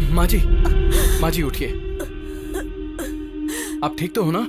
माँ जी उठिए। आप ठीक तो हो ना?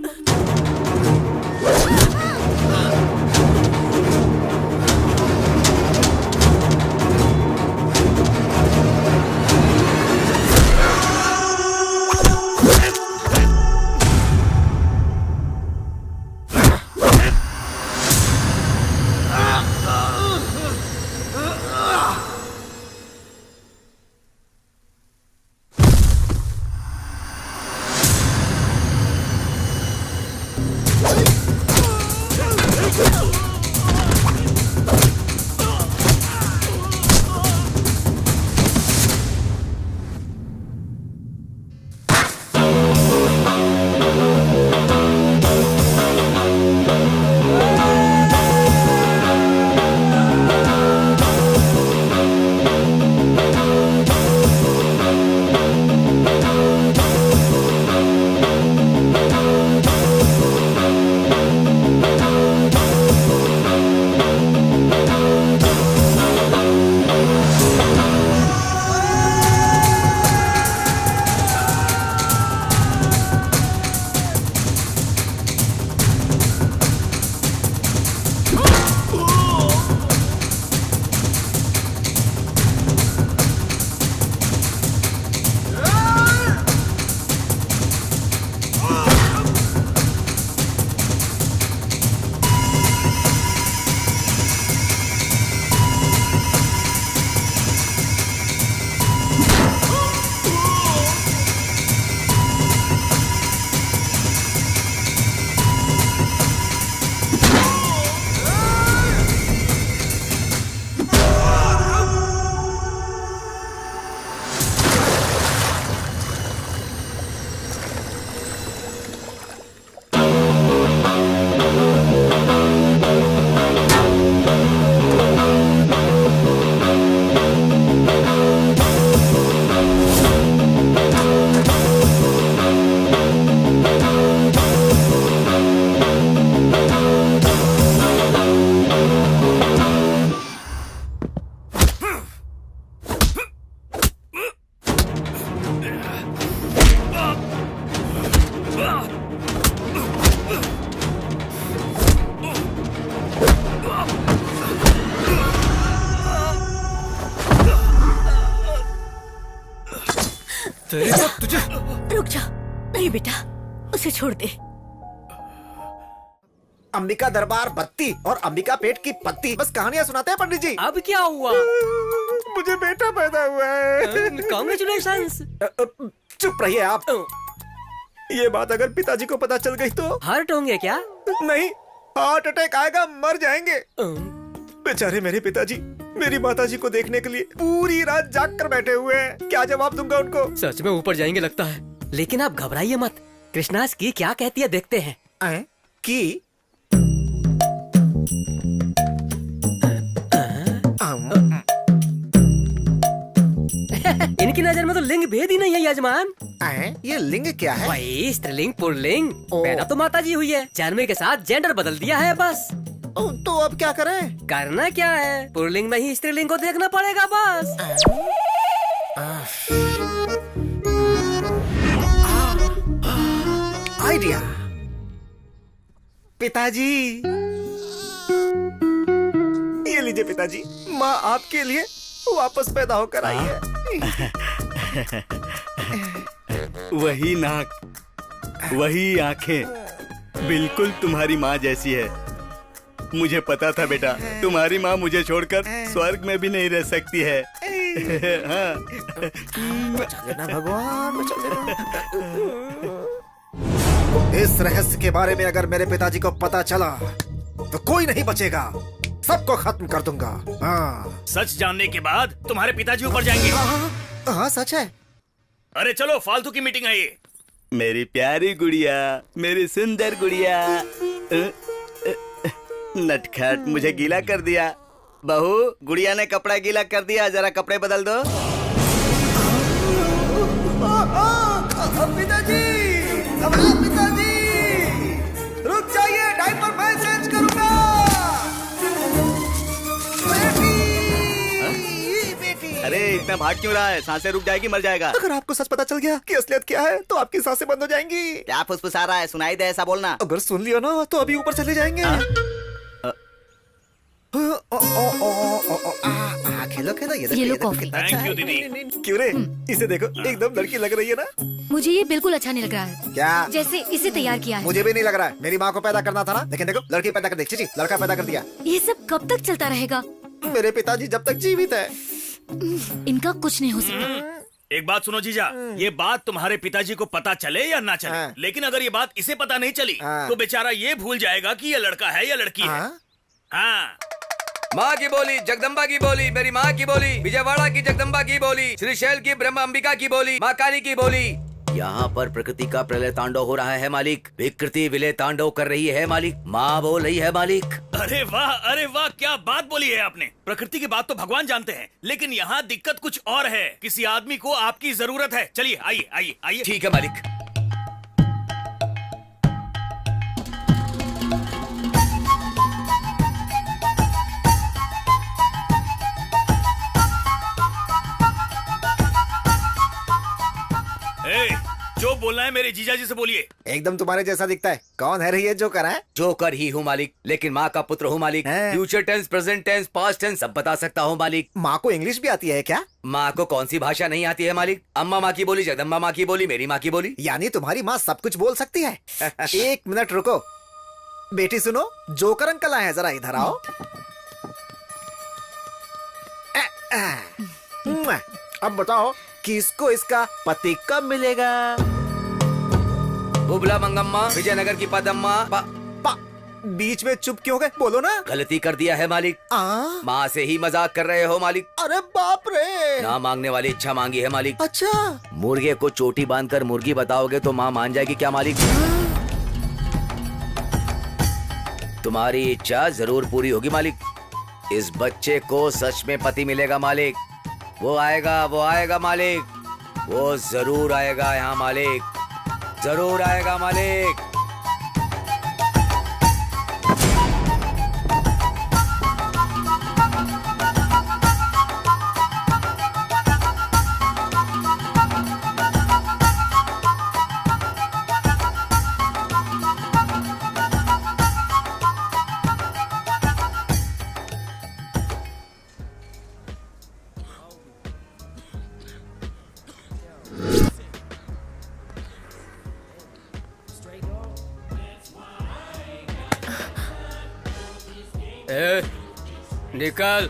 तुझे रुक जा। नहीं बेटा, उसे छोड़ दे। अंबिका दरबार बत्ती और अंबिका पेट की पत्ती, बस कहानियां सुनाते हैं पंडित जी। अब क्या हुआ? मुझे बेटा पैदा हुआ है। कांग्रेचुलेशंस। चुप रहिए आप। ये बात अगर पिताजी को पता चल गई तो हर्ट होंगे क्या? नहीं, हार्ट अटैक आएगा, मर जाएंगे। बेचारे मेरे पिताजी मेरी माताजी को देखने के लिए पूरी रात जाग कर बैठे हुए हैं। क्या जवाब दूंगा उनको? सच में ऊपर जाएंगे लगता है। लेकिन आप घबराइए मत, कृष्णास की क्या कहती है देखते हैं। की इनकी नजर में तो लिंग भेद ही नहीं है यजमान। ये लिंग क्या है? वही स्त्रीलिंग पुल्लिंग। पैदा तो माताजी हुई है, जन्म के साथ जेंडर बदल दिया है बस। तो अब क्या करें? करना क्या है, पुल्लिंग में ही स्त्रीलिंग को देखना पड़ेगा बस। आइडिया। पिताजी ये लीजिए पिताजी, माँ आपके लिए वापस पैदा होकर आई है। वही नाक, वही आंखें, बिल्कुल तुम्हारी माँ जैसी है। मुझे पता था बेटा, तुम्हारी माँ मुझे छोड़कर स्वर्ग में भी नहीं रह सकती है। हाँ। बचा लेना भगवान, बचा लेना। इस रहस्य के बारे में अगर मेरे पिताजी को पता चला तो कोई नहीं बचेगा, सबको खत्म कर दूंगा। हाँ। सच जानने के बाद तुम्हारे पिताजी ऊपर जाएंगे। हाँ सच है। अरे चलो, फालतू की मीटिंग है ये। मेरी प्यारी गुड़िया, मेरी सुंदर गुड़िया। नटखट, मुझे गीला कर दिया। बहू, गुड़िया ने कपड़ा गीला कर दिया, जरा कपड़े बदल दो। पिताजी, पिताजी, रुक जाइए, डायपर मैं चेंज करूंगा। बेटी, बेटी। अरे इतना भाग क्यों रहा है? सांसें रुक जाएगी, मर जाएगा। अगर आपको सच पता चल गया कि असलियत क्या है तो आपकी सांसें बंद हो जाएंगी। क्या फुसफुसा रहा है? सुनाई दे ऐसा बोलना। अगर सुन लिया ना तो अभी ऊपर चले जाएंगे। खेलो खेलो, ये लो कॉफी। थैंक यू दीदी। क्यों रे, इसे देखो एकदम लड़की लग रही है ना। मुझे ये बिल्कुल अच्छा नहीं लग रहा है, क्या? जैसे इसे तैयार किया है। मुझे भी नहीं लग रहा है। मेरी माँ को पैदा करना था ना, लेकिन देखो लड़की पैदा कर दी। चीची, लड़का पैदा कर दिया। ये सब कब तक चलता रहेगा? मेरे पिताजी जब तक जीवित है। इनका कुछ नहीं हो सकता। एक बात सुनो जीजा, ये बात तुम्हारे पिताजी को पता चले या ना चले, हाँ। लेकिन अगर ये बात इसे पता नहीं चली हाँ। तो बेचारा ये भूल जाएगा कि ये लड़का है या लड़की है। हाँ? हाँ। माँ की बोली, जगदम्बा की बोली, मेरी माँ की बोली, विजयवाड़ा की जगदम्बा की बोली, श्रीशैल की ब्रह्म अंबिका की बोली, माँ काली की बोली। यहाँ पर प्रकृति का प्रलय तांडव हो रहा है मालिक। विकृति विलय तांडव कर रही है मालिक। माँ बोल रही है मालिक। अरे वाह, क्या बात बोली है आपने। प्रकृति की बात तो भगवान जानते हैं, लेकिन यहाँ दिक्कत कुछ और है। किसी आदमी को आपकी जरूरत है। चलिए आइए आइए आइए। ठीक है मालिक। जो बोलना है मेरे जीजा जी से बोलिए। एकदम तुम्हारे जैसा दिखता है। कौन है ये जोकर है? जोकर ही हूँ मालिक, लेकिन माँ का पुत्र हूँ मालिक। हैं? Future tense, present tense, past tense सब बता सकता हूँ मालिक। माँ को इंग्लिश भी आती है क्या? माँ को कौन सी भाषा नहीं आती है मालिक? अम्मा माँ की बोली, जगदम्बा माँ की बोली, मेरी माँ की बोली। यानी तुम्हारी माँ सब कुछ बोल सकती है। एक मिनट रुको बेटी, सुनो जोकर अंकल आए हैं, जरा इधर आओ। अब बताओ किसको इसका पति कब मिलेगा? बुबला मंगम्मा, विजयनगर की पदम्मा। बीच में चुप क्यों गए? बोलो ना। गलती कर दिया है मालिक। माँ से ही मजाक कर रहे हो मालिक। अरे बाप रे। ना मांगने वाली इच्छा मांगी है मालिक। अच्छा, मुर्गे को चोटी बांधकर मुर्गी बताओगे तो माँ मान जाएगी क्या मालिक? तुम्हारी इच्छा जरूर पूरी होगी मालिक। इस बच्चे को सच में पति मिलेगा मालिक। वो आएगा मालिक। वो जरूर आएगा यहाँ मालिक, जरूर आएगा मालिक। निकल।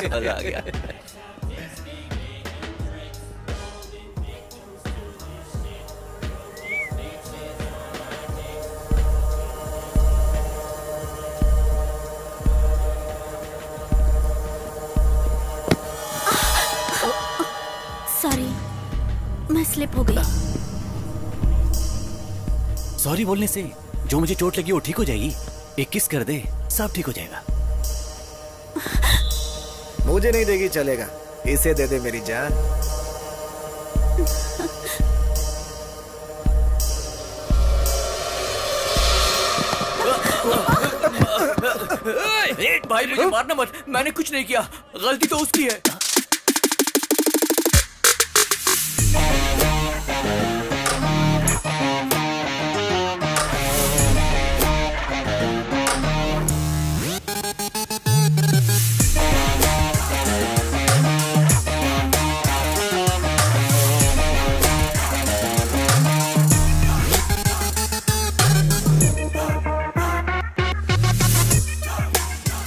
मजा आ गया। सॉरी, मैं स्लिप हो गई। सॉरी बोलने से जो मुझे चोट लगी वो ठीक हो जाएगी। एक किस कर दे, सब ठीक हो जाएगा। मुझे नहीं देगी चलेगा, इसे दे दे मेरी जान। भाई मुझे मारना मत, मैंने कुछ नहीं किया, गलती तो उसकी है।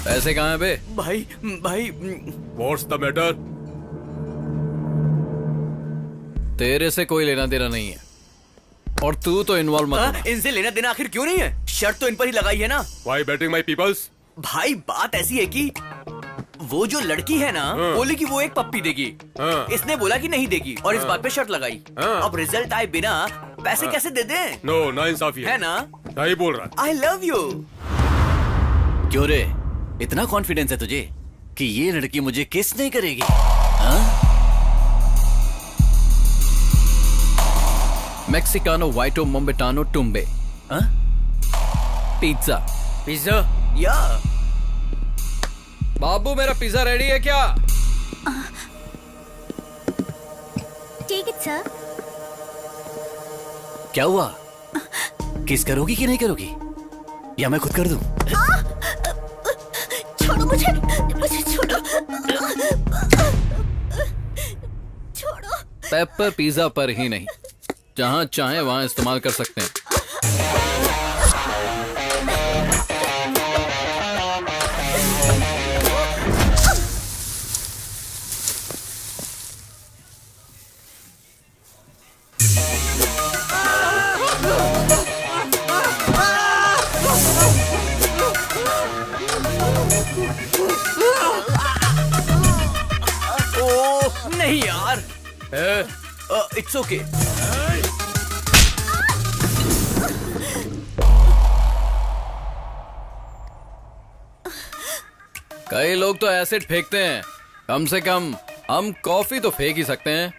पैसे कहाँ हैं बे? भाई What's the matter? तेरे से कोई लेना देना नहीं है और तू तो इन्वॉल्व मत होना। इनसे लेना देना आखिर क्यों नहीं है? शर्त तो इन पर ही लगाई है ना। Why betting my peoples? भाई बात ऐसी है कि वो जो लड़की है ना, बोली कि वो एक पप्पी देगी। इसने बोला कि नहीं देगी और इस बात पे शर्त लगाई। अब रिजल्ट आए बिना पैसे कैसे दे दें? No, नाइंसाफी है ना? सही बोल रहा। आई लव यू। क्यों रे, इतना कॉन्फिडेंस है तुझे कि ये लड़की मुझे किस नहीं करेगी? हाँ? Mexicano Whito Mombetano Tumbe. हाँ? Pizza. पिज्जा। या बाबू मेरा पिज्जा रेडी है क्या? Take it sir. क्या हुआ? किस करोगी कि नहीं करोगी, या मैं खुद कर दूं? छोड़ो मुझे, मुझे छोड़ो, छोड़ो। पेपर पिज्जा पर ही नहीं, जहाँ चाहे वहाँ इस्तेमाल कर सकते हैं। नहीं यार, इट्स ओके। कई लोग तो एसिड फेंकते हैं, कम से कम हम कॉफी तो फेंक ही सकते हैं।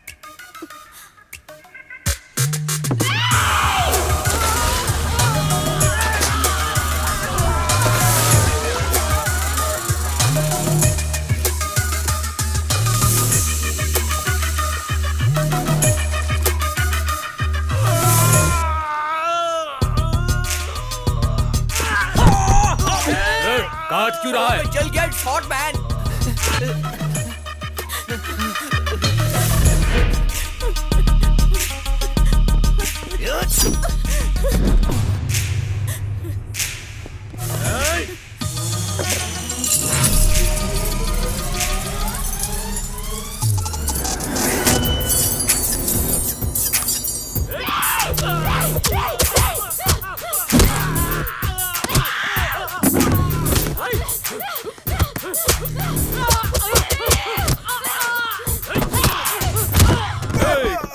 काट क्यों रहा है? चल गया, इट्स हॉट मैन।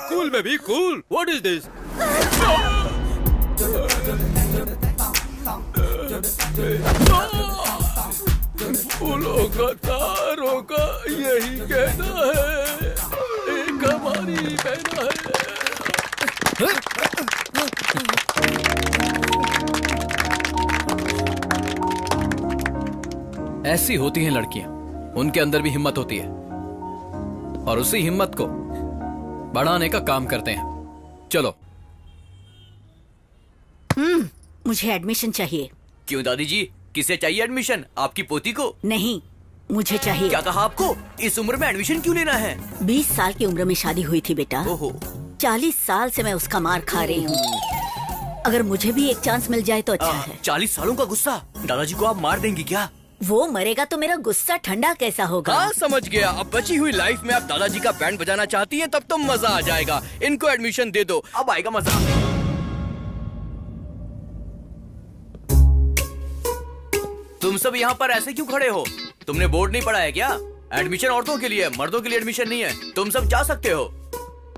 कूल में भी कूल। What is this? फूलों का तारों का यही कहना है, एक हमारी कहना है। ऐसी होती हैं लड़कियां, उनके अंदर भी हिम्मत होती है और उसी हिम्मत को बढ़ाने का काम करते हैं। चलो। मुझे एडमिशन चाहिए। क्यों दादी जी, किसे चाहिए एडमिशन? आपकी पोती को? नहीं, मुझे चाहिए। क्या कहा आपको? इस उम्र में एडमिशन क्यों लेना है? 20 साल की उम्र में शादी हुई थी बेटा। ओहो। 40 साल से मैं उसका मार खा रही हूँ। अगर मुझे भी एक चांस मिल जाए तो अच्छा है। 40 सालों का गुस्सा दादाजी को आप मार देंगी क्या? वो मरेगा तो मेरा गुस्सा ठंडा कैसा होगा? हाँ समझ गया। अब बची हुई लाइफ में आप दादाजी का बैंड बजाना चाहती हैं, तब तो मजा आ जाएगा। इनको एडमिशन दे दो, अब आएगा मजा। तुम सब यहाँ पर ऐसे क्यों खड़े हो? तुमने बोर्ड नहीं पढ़ा है क्या? एडमिशन औरतों के लिए, मर्दों के लिए एडमिशन नहीं है। तुम सब जा सकते हो।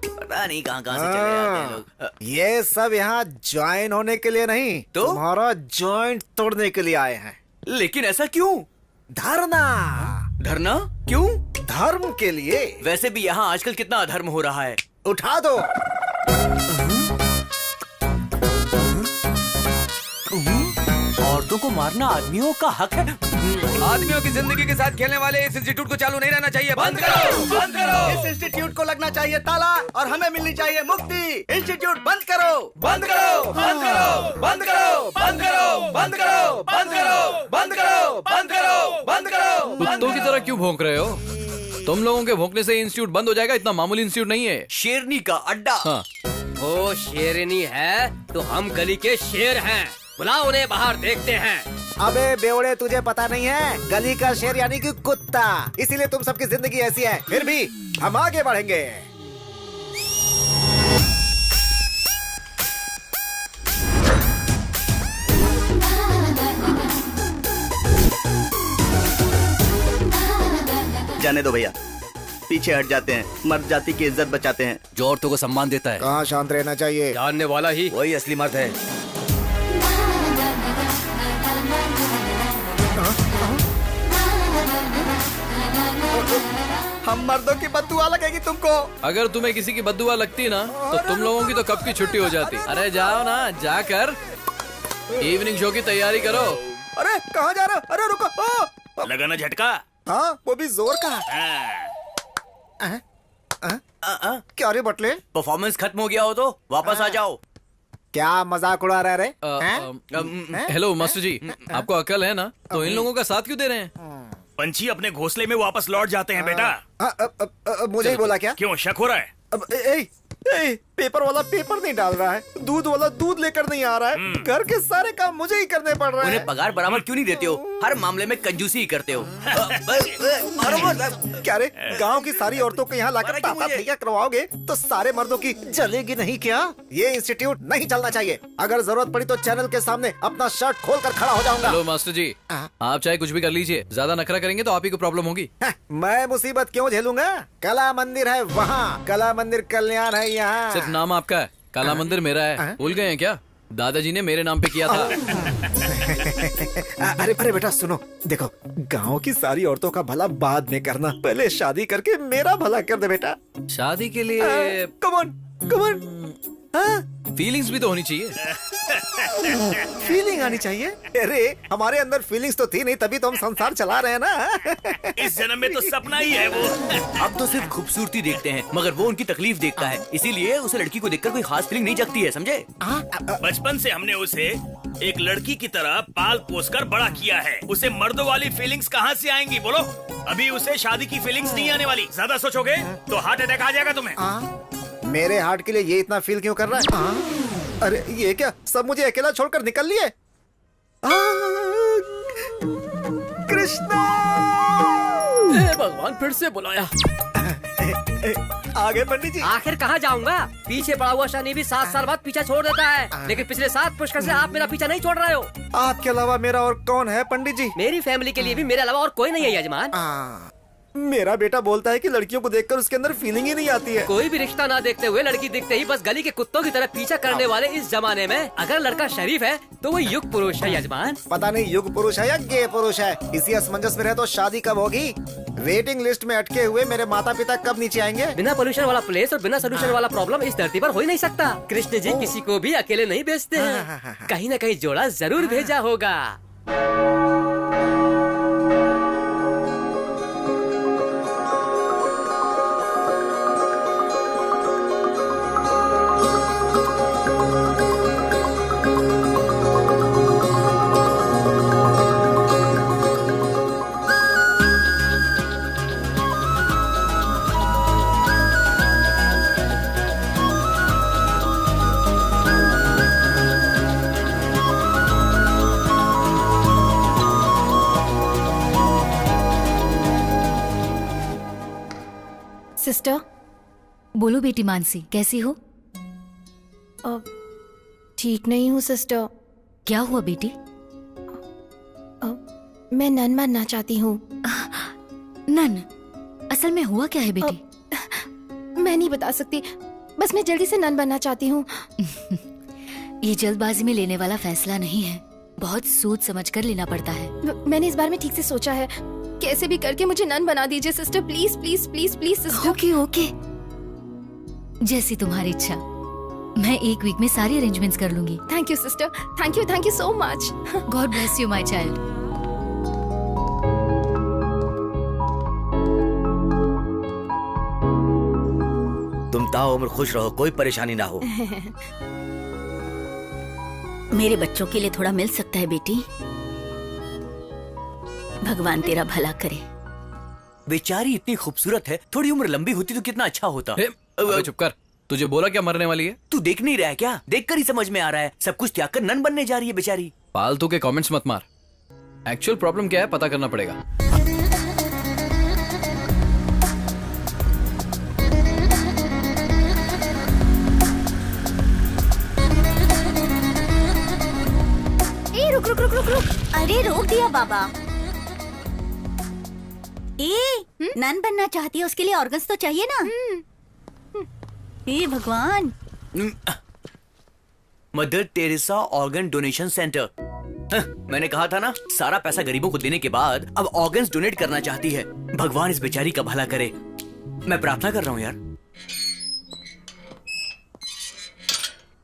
पता नहीं कहाँ कहाँ से चले आते हैं लोग। ये सब यहाँ ज्वाइन होने के लिए नहीं, तो तुम्हारा जॉइंट तोड़ने के लिए आए हैं। लेकिन ऐसा क्यों? धरना। धरना क्यों? धर्म के लिए। वैसे भी यहाँ आजकल कितना अधर्म हो रहा है। उठा दो। औरतों को मारना आदमियों का हक है। आदमियों की जिंदगी के साथ खेलने वाले इस इंस्टीट्यूट को चालू नहीं रहना चाहिए। बंद करो, बंद करो। इस इंस्टीट्यूट को लगना चाहिए ताला और हमें मिलनी चाहिए मुक्ति। इंस्टीट्यूट बंद करो, बंद करो, बंद करो, बंद करो, बंद करो, बंद करो, बंद करो, बंद करो, बंद करो, बंद करो। कुत्तों की तरह क्यों भौंक रहे हो? तुम लोगों के भौंकने से इंस्टीट्यूट बंद हो जाएगा। इतना मामूली इंस्टीट्यूट नहीं है। शेरनी का अड्डा। हाँ। वो शेरनी है तो हम गली के शेर हैं। बुलाओ उन्हें बाहर, देखते हैं। अबे बेवड़े, तुझे पता नहीं है, गली का शेर यानी कि कुत्ता। इसीलिए तुम सबकी जिंदगी ऐसी है। फिर भी हम आगे बढ़ेंगे। जाने दो भैया, पीछे हट जाते हैं। मर्द जाति की इज्जत बचाते हैं। जो औरतों को सम्मान देता है। कहाँ शांत रहना चाहिए? जानने वाला ही वही असली मर्द है। हम मर्दों की बद्दुआ लगेगी तुमको। अगर तुम्हें किसी की बद्दुआ लगती ना तो तुम लोगों की तो कब की छुट्टी हो जाती। अरे जाओ ना, जाकर इवनिंग शो की तैयारी करो। अरे कहाँ जा रहे हो? अरे रुको। लगा ना झटका? हाँ, वो भी जोर का। क्या रे बटले? परफॉर्मेंस खत्म हो गया हो तो वापस आ जाओ। क्या मजाक उड़ा रहे रे? हेलो मास्टर जी, आपको अकल है ना? तो इन लोगों का साथ क्यों दे रहे हैं? पंछी अपने घोंसले में वापस लौट जाते हैं बेटा। मुझे ही बोला क्या? क्यों शक हो रहा है? पेपर वाला पेपर नहीं डाल रहा है, दूध वाला दूध लेकर नहीं आ रहा है, घर के सारे काम मुझे ही करने पड़ रहे हैं। उन्हें पगार बराबर क्यों नहीं देते हो? हर मामले में कंजूसी ही करते हो। क्या रे, गांव की सारी औरतों को यहाँ लाकर ताता थैया करवाओगे तो सारे मर्दों की जलेगी नहीं क्या? ये इंस्टीट्यूट नहीं चलना चाहिए। अगर जरूरत पड़ी तो चैनल के सामने अपना शर्ट खोल कर खड़ा हो जाऊंगा। हेलो मास्टर जी, आप चाहे कुछ भी कर लीजिए, ज्यादा नखरा करेंगे तो आप ही को प्रॉब्लम होगी। मैं मुसीबत क्यों झेलूंगा? कला मंदिर है वहाँ, कला मंदिर कल्याण है यहाँ। सिर्फ नाम आपका है, काला मंदिर मेरा है। भूल गए हैं क्या? दादाजी ने मेरे नाम पे किया था। अरे बेटा सुनो, देखो गांव की सारी औरतों का भला बाद में करना, पहले शादी करके मेरा भला कर दे बेटा। शादी के लिए कमॉन फीलिंग्स भी तो होनी चाहिए। फीलिंग आनी चाहिए? अरे हमारे अंदर फीलिंग्स तो थी नहीं, तभी तो हम संसार चला रहे हैं ना। इस जन्म में तो सपना ही है वो। अब तो सिर्फ खूबसूरती देखते हैं, मगर वो उनकी तकलीफ देखता है, इसीलिए उसे लड़की को देखकर कोई खास फीलिंग नहीं जगती है, समझे? बचपन से हमने उसे एक लड़की की तरह पाल पोस कर बड़ा किया है। उसे मर्दों वाली फीलिंग्स कहाँ से आएंगी बोलो? अभी उसे शादी की फीलिंग्स नहीं आने वाली। ज्यादा सोचोगे तो हार्ट अटैक आ जाएगा तुम्हें। मेरे हार्ट के लिए ये इतना फील क्यों कर रहा है? अरे ये क्या, सब मुझे अकेला छोड़कर निकल लिए? कृष्णा! भगवान फिर से बुलाया। आगे पंडित जी। आखिर कहाँ जाऊंगा? पीछे पड़ा हुआ शनि भी 7 साल बाद पीछा छोड़ देता है, लेकिन पिछले 7 पुष्कर से आप मेरा पीछा नहीं छोड़ रहे हो। आपके अलावा मेरा और कौन है पंडित जी? मेरी फैमिली के लिए भी मेरे अलावा और कोई नहीं है यजमान। मेरा बेटा बोलता है कि लड़कियों को देखकर उसके अंदर फीलिंग ही नहीं आती है। कोई भी रिश्ता ना देखते हुए लड़की दिखते ही बस गली के कुत्तों की तरह पीछा करने वाले इस जमाने में अगर लड़का शरीफ है तो वो युग पुरुष है यजमान। पता नहीं युग पुरुष है या गे पुरुष है। इसी असमंजस में रहे तो शादी कब होगी? वेटिंग लिस्ट में अटके हुए मेरे माता पिता कब नीचे आएंगे? बिना पोल्यूशन वाला प्लेस और बिना सोल्यूशन वाला प्रॉब्लम इस धरती पर हो ही नहीं सकता। कृष्ण जी किसी को भी अकेले नहीं भेजते हैं, कहीं न कहीं जोड़ा जरूर भेजा होगा। सिस्टर, बोलो बेटी मानसी, कैसी हो? ठीक नहीं हूँ सिस्टर। क्या हुआ बेटी? मैं नन बनना चाहती हूँ। नन? असल में हुआ क्या है बेटी? मैं नहीं बता सकती, बस मैं जल्दी से नन बनना चाहती हूँ। ये जल्दबाजी में लेने वाला फैसला नहीं है, बहुत सोच समझ कर लेना पड़ता है। मैंने इस बारे में ठीक से सोचा है, कैसे भी करके मुझे नन बना दीजिए sister, please please please please sister. Okay okay, जैसी तुम्हारी इच्छा। मैं 1 वीक में सारी अरेंजमेंट्स कर लूंगी। Thank you sister, thank you so much. God bless you my child. तुम ताउम्र खुश रहो, कोई परेशानी ना हो। मेरे बच्चों के लिए थोड़ा मिल सकता है बेटी? भगवान तेरा भला करे। बेचारी इतनी खूबसूरत है, थोड़ी उम्र लंबी होती तो कितना अच्छा होता। अबे चुप कर, तुझे बोला क्या मरने वाली है? तू देख नहीं रहा है क्या? देखकर ही समझ में आ रहा है, सब कुछ त्याग कर नन बनने जा रही है बेचारी। फालतू के कमेंट्स मत मार, एक्चुअल प्रॉब्लम क्या है पता करना पड़ेगा। रुक रुक रुक रुक रुक, अरे रोक दिया बाबा। नन बनना चाहती है, उसके लिए ऑर्गन्स तो चाहिए ना। भगवान। Mother Teresa organ donation centre. मैंने कहा था ना, सारा पैसा गरीबों को देने के बाद अब ऑर्गन्स डोनेट करना चाहती है। भगवान इस बेचारी का भला करे, मैं प्रार्थना कर रहा हूँ यार।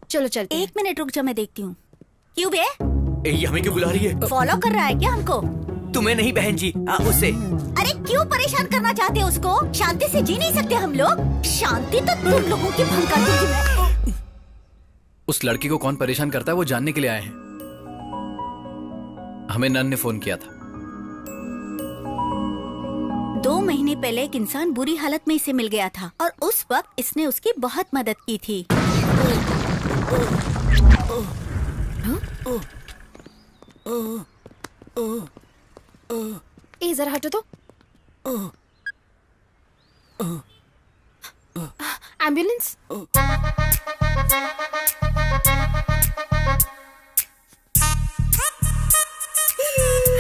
चलो चलते। 1 मिनट रुक जा, मैं देखती हूँ। क्यों बे? ये हमें क्यों बुला रही है? फॉलो कर रहा है क्या हमको? तुम्हें नहीं बहन जी, उसे। अरे क्यों परेशान करना चाहते हो उसको? शांति से जी नहीं सकते हम लोग? शांति तो तुम लोगों की भंग कर दूंगी। उस लड़की को कौन परेशान करता है वो जानने के लिए आए हैं। हमें नन ने फोन किया था। 2 महीने पहले एक इंसान बुरी हालत में इसे मिल गया था और उस वक्त इसने उसकी बहुत मदद की थी। ए जरा हटो तो। एम्बुलेंस।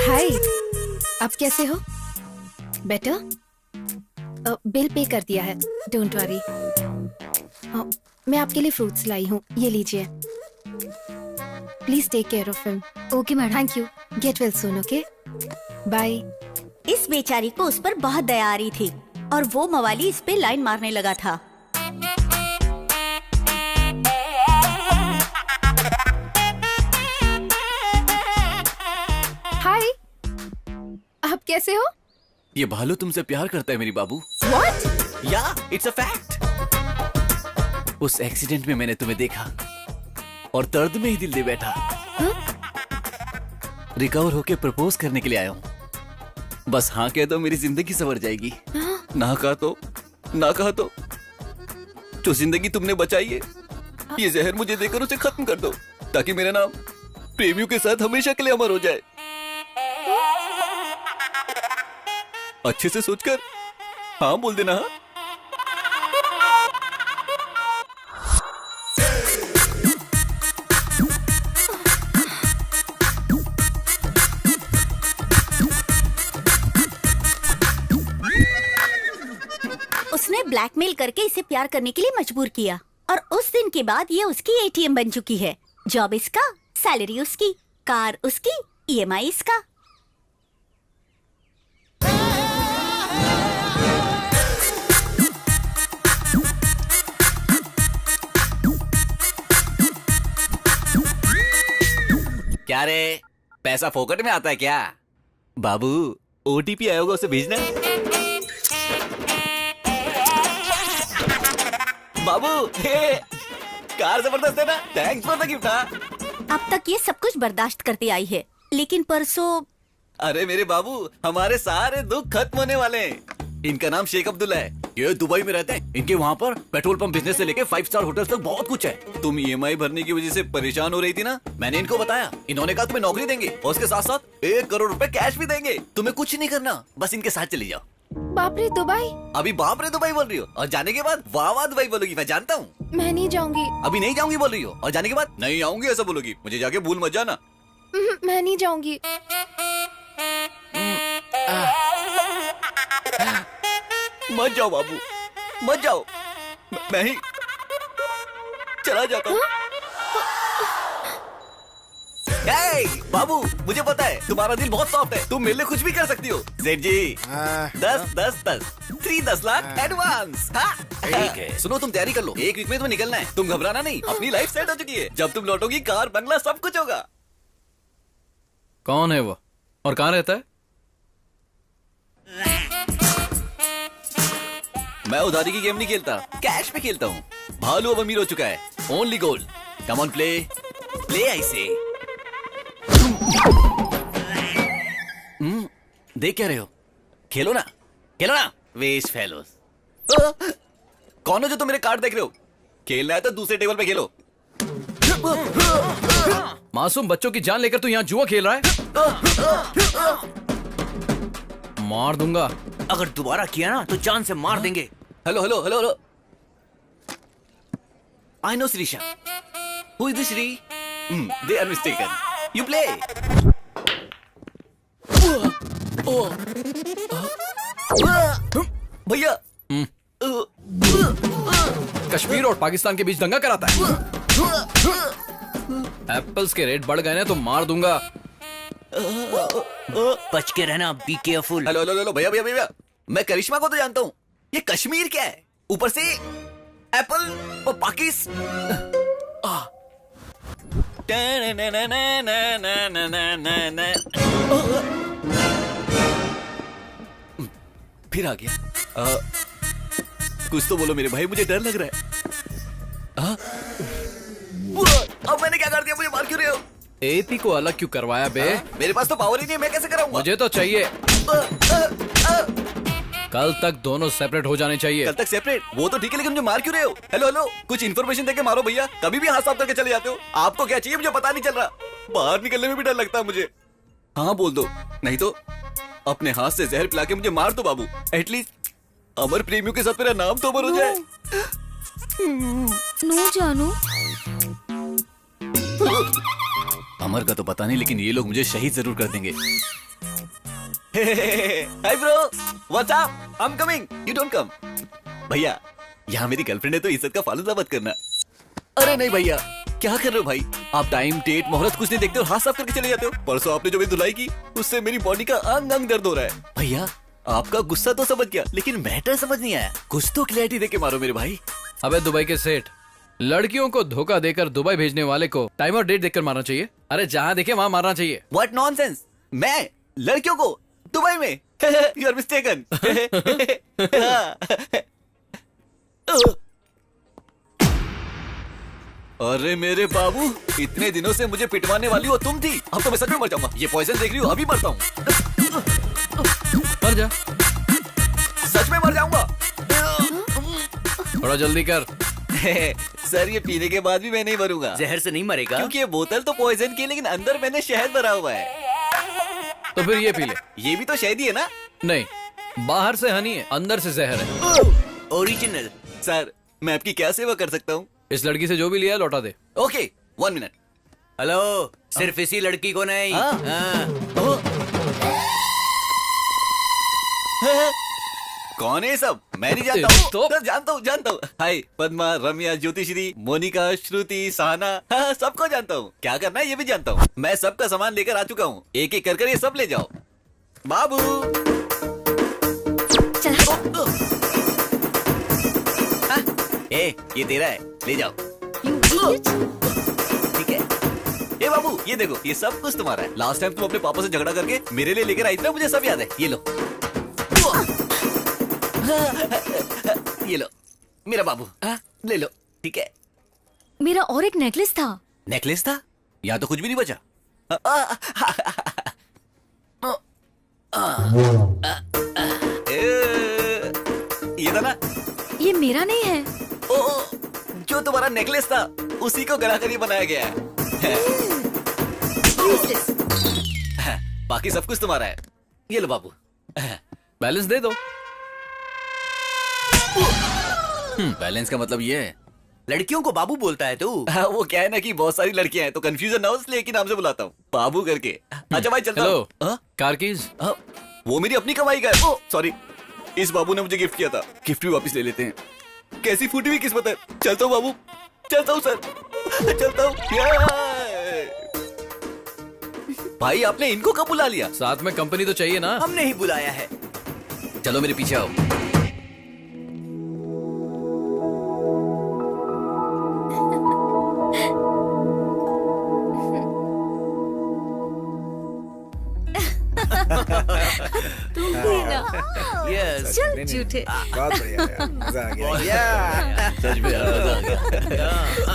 हाय, आप कैसे हो? बेटर? बिल पे कर दिया है, डोंट वरी। मैं आपके लिए फ्रूट्स लाई हूँ, ये लीजिए। Please take care of him. Okay madam. Thank you. Get well soon, okay? Bye. इस बेचारी को उस पर बहुत दया आ रही थी और वो मवाली इस पे लाइन मारने लगा था। हाय, आप कैसे हो? ये भालू तुमसे प्यार करता है मेरी बाबू। What? या इट्स अ फैक्ट। उस एक्सीडेंट में मैंने तुम्हें देखा और दर्द में ही दिल दे बैठा। रिकवर होके प्रपोज करने के लिए आया हूँ। बस हाँ कह दो, मेरी जिंदगी संवर जाएगी। ना कहा तो जो जिंदगी तुमने बचाई है, ये जहर मुझे देकर उसे खत्म कर दो, ताकि मेरा नाम प्रेमियों के साथ हमेशा के लिए अमर हो जाए। अच्छे से सोचकर हाँ बोल देना। हाँ, उसने ब्लैकमेल करके इसे प्यार करने के लिए मजबूर किया और उस दिन के बाद ये उसकी एटीएम बन चुकी है। जॉब इसका, सैलरी उसकी, कार उसकी, ईएमआई इसका। क्या रे, पैसा फोकट में आता है क्या? बाबू ओटीपी आया होगा, उसे भेजना। बाबू हे, कार जबरदस्त है ना? Thanks for the gift. अब तक ये सब कुछ बर्दाश्त करती आई है, लेकिन परसों। अरे मेरे बाबू, हमारे सारे दुख खत्म होने वाले हैं। इनका नाम शेख अब्दुल्ला है, ये दुबई में रहते हैं। इनके वहाँ पर पेट्रोल पंप बिजनेस से लेके 5 स्टार होटल्स तक बहुत कुछ है। तुम ईएमआई भरने की वजह से परेशान हो रही थी ना, मैंने इनको बताया। इन्होंने कहा तुम्हें नौकरी देंगे और उसके साथ साथ 1 करोड़ रुपए कैश भी देंगे। तुम्हें कुछ नहीं करना, बस इनके साथ चली जाओ। बाप रे दुबई? अभी बाप रे दुबई बोल रही हो और जाने के बाद वाह वाह दुबई बोलोगी, मैं जानता हूँ। मैं नहीं जाऊंगी। अभी नहीं जाऊंगी बोल रही हो और जाने के बाद नहीं आऊंगी ऐसा बोलोगी। मुझे जाके भूल मत जाना। मैं नहीं जाऊंगी। मत जाओ बाबू, मत जाओ, मैं ही चला जाता हूँ। बाबू मुझे पता है तुम्हारा दिल बहुत सॉफ्ट है, तुम मेरे लिए कुछ भी कर सकती हो। सेठ जी 10 लाख एडवांस। ठीक है, सुनो तुम तैयारी कर लो, 1 वीक में तुम्हें निकलना है। तुम घबराना नहीं, अपनी लाइफ सेट हो चुकी है। जब तुम लौटोगी कार बंगला सब कुछ होगा। कौन है वो और कहाँ रहता है? मैं उधारी की गेम नहीं खेलता, कैश पे खेलता हूँ। भालू अब अमीर हो चुका है, only gold. Come on play, play I से। देख क्या रहे हो, खेलो ना, खेलो ना, वेस्ट फेलोस। कौन हो जो तुम मेरे कार्ड देख रहे हो? खेलना है तो दूसरे टेबल पे खेलो। मासूम बच्चों की जान लेकर तू यहाँ जुआ खेल रहा है? मार दूंगा। अगर दोबारा किया ना तो जान से मार देंगे। Hello hello hello hello, I know Shreesha. Who is this Shri? They are mistaken, you play. भैया कश्मीर और पाकिस्तान के बीच दंगा कराता है। एप्पल्स के रेट बढ़ गए ना तो मार दूंगा। बच के रहना, be careful. Hello hello hello, भैया भैया भैया, मैं करिश्मा को तो जानता हूँ, ये कश्मीर क्या है? ऊपर से एप्पल और पाकिस्तान। फिर आ गया। कुछ तो बोलो मेरे भाई, मुझे डर लग रहा है। अब मैंने क्या कर दिया? मुझे मार क्यों रहे हो? एपी को अलग क्यों करवाया बे? मेरे पास तो पावर ही नहीं है, मैं कैसे कराऊंगा? मुझे तो चाहिए। कल तक दोनों सेपरेट हो जाने चाहिए। कल तक सेपरेट? वो तो ठीक है, लेकिन मुझे मार क्यों रहे हो? हेलो हेलो, कुछ इन्फॉर्मेशन देके मारो भैया। कभी भी हाथ साफ करके चले जाते हो। आपको क्या चाहिए मुझे पता नहीं चल रहा। बाहर निकलने में भी डर लगता है मुझे। हाँ बोल दो, नहीं तो अपने हाथ से जहर पिला के मुझे मार दो बाबू। एटलीस्ट अमर प्रेमियों के साथ मेरा नाम तो अमर हो जाए। नो जानू। अमर का तो पता नहीं, लेकिन ये लोग मुझे शहीद जरूर कर देंगे। Hi bro, what's up? I am coming, you don't come. भैया, यहाँ मेरी गर्लफ्रेंड है तो इज्जत का फालूदा मत करना। अरे नहीं भैया, क्या कर रहे हो भाई? आप टाइम, डेट, मुहूर्त कुछ नहीं देखते हो, हाथ साफ करके चले जाते हो। परसों आपने जो मेरी धुलाई की, उससे मेरी बॉडी का अंग अंग दर्द हो रहा है। भैया, आपका गुस्सा तो समझ गया, लेकिन मैटर समझ नहीं आया। कुछ तो क्लैरिटी देके मारो मेरे भाई। अबे दुबई के सेठ, लड़कियों को धोखा देकर दुबई भेजने वाले को टाइम और डेट देखकर मारना चाहिए। अरे जहाँ देखे वहाँ मारना चाहिए। What nonsense? मैं लड़कियों को दुबई में? You are mistaken. अरे मेरे बाबू, इतने दिनों से मुझे पिटवाने वाली हो तुम थी। अब तो मैं सच में मर जाऊंगा। ये पॉइजन देख रही हो, अभी मरता हूँ। मर जा। सच में मर जाऊंगा। थोड़ा जल्दी कर। सर, ये पीने के बाद भी मैं नहीं मरूंगा। जहर से नहीं मरेगा? क्योंकि ये बोतल तो पॉइजन की है, लेकिन अंदर मैंने शहद भरा हुआ है। तो फिर ये पी ले। ये भी तो शहद ही है ना? नहीं, बाहर से हनी है, अंदर से जहर है। ओरिजिनल। सर, मैं आपकी क्या सेवा कर सकता हूँ? इस लड़की से जो भी लिया लौटा दे। Okay, 1 minute. हेलो, सिर्फ इसी लड़की को नहीं। कौन है सब? मैं नहीं जानता हूँ। तो जानता हूँ। हाय पद्मा, रम्या, ज्योतिश्री, मोनिका, श्रुति, सहना, हाँ, सबको जानता हूँ। क्या करना है ये भी जानता हूँ। मैं सबका सामान लेकर आ चुका हूँ। एक एक कर ये सब ले जाओ। बाबू ये तेरा है, ले जाओ। ठीक है। ए बाबू, ये देखो, ये सब कुछ तुम्हारा है। लास्ट टाइम तुम अपने पापा से झगड़ा करके मेरे लिए लेकर आई थी ना, मुझे सब याद है। ये लो। ये लो मेरा बाबू, ले लो। ठीक है। मेरा और एक नेकलेस था। नेकलेस था? यहाँ तो कुछ भी नहीं बचा। ये था ना? ये मेरा नहीं है। जो तुम्हारा नेकलेस था, उसी को गला कर ये बनाया गया है। बाकी सब कुछ तुम्हारा है। ये लो बाबू। बैलेंस दे दो। बैलेंस का मतलब ये है? लड़कियों को बाबू बोलता है तू? वो क्या है ना कि बहुत सारी लड़कियां हैं, तो कंफ्यूजन ना हो इसलिए एक ही नाम से बुलाता हूँ, बाबू करके। अच्छा भाई, चलता हूँ। Hello, car keys? वो मेरी अपनी कमाई का है। ओ सॉरी, इस बाबू ने मुझे गिफ्ट किया था। गिफ्ट भी वापस ले लेते हैं। कैसी फूटी हुई किस्मत है। चलता हूँ बाबू, चलता हूँ सर, चलता हूँ। भाई, आपने इनको कब बुला लिया? साथ में कंपनी तो चाहिए ना। हमने ही बुलाया है। चलो मेरे पीछे आओ। तुम भी ना। यस। चल झूठे। बहुत बढ़िया यार, मजा आ गया। सच में यार, मजा आ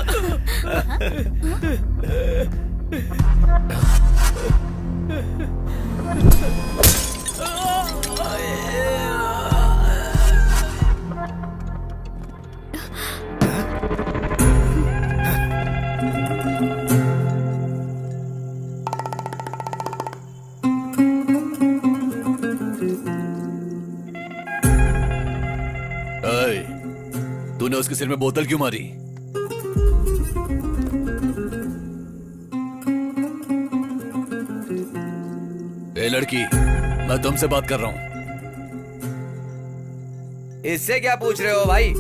तूने उसके सिर में बोतल क्यों मारी? ए लड़की, मैं तुमसे बात कर रहा हूँ। इससे क्या पूछ रहे हो भाई?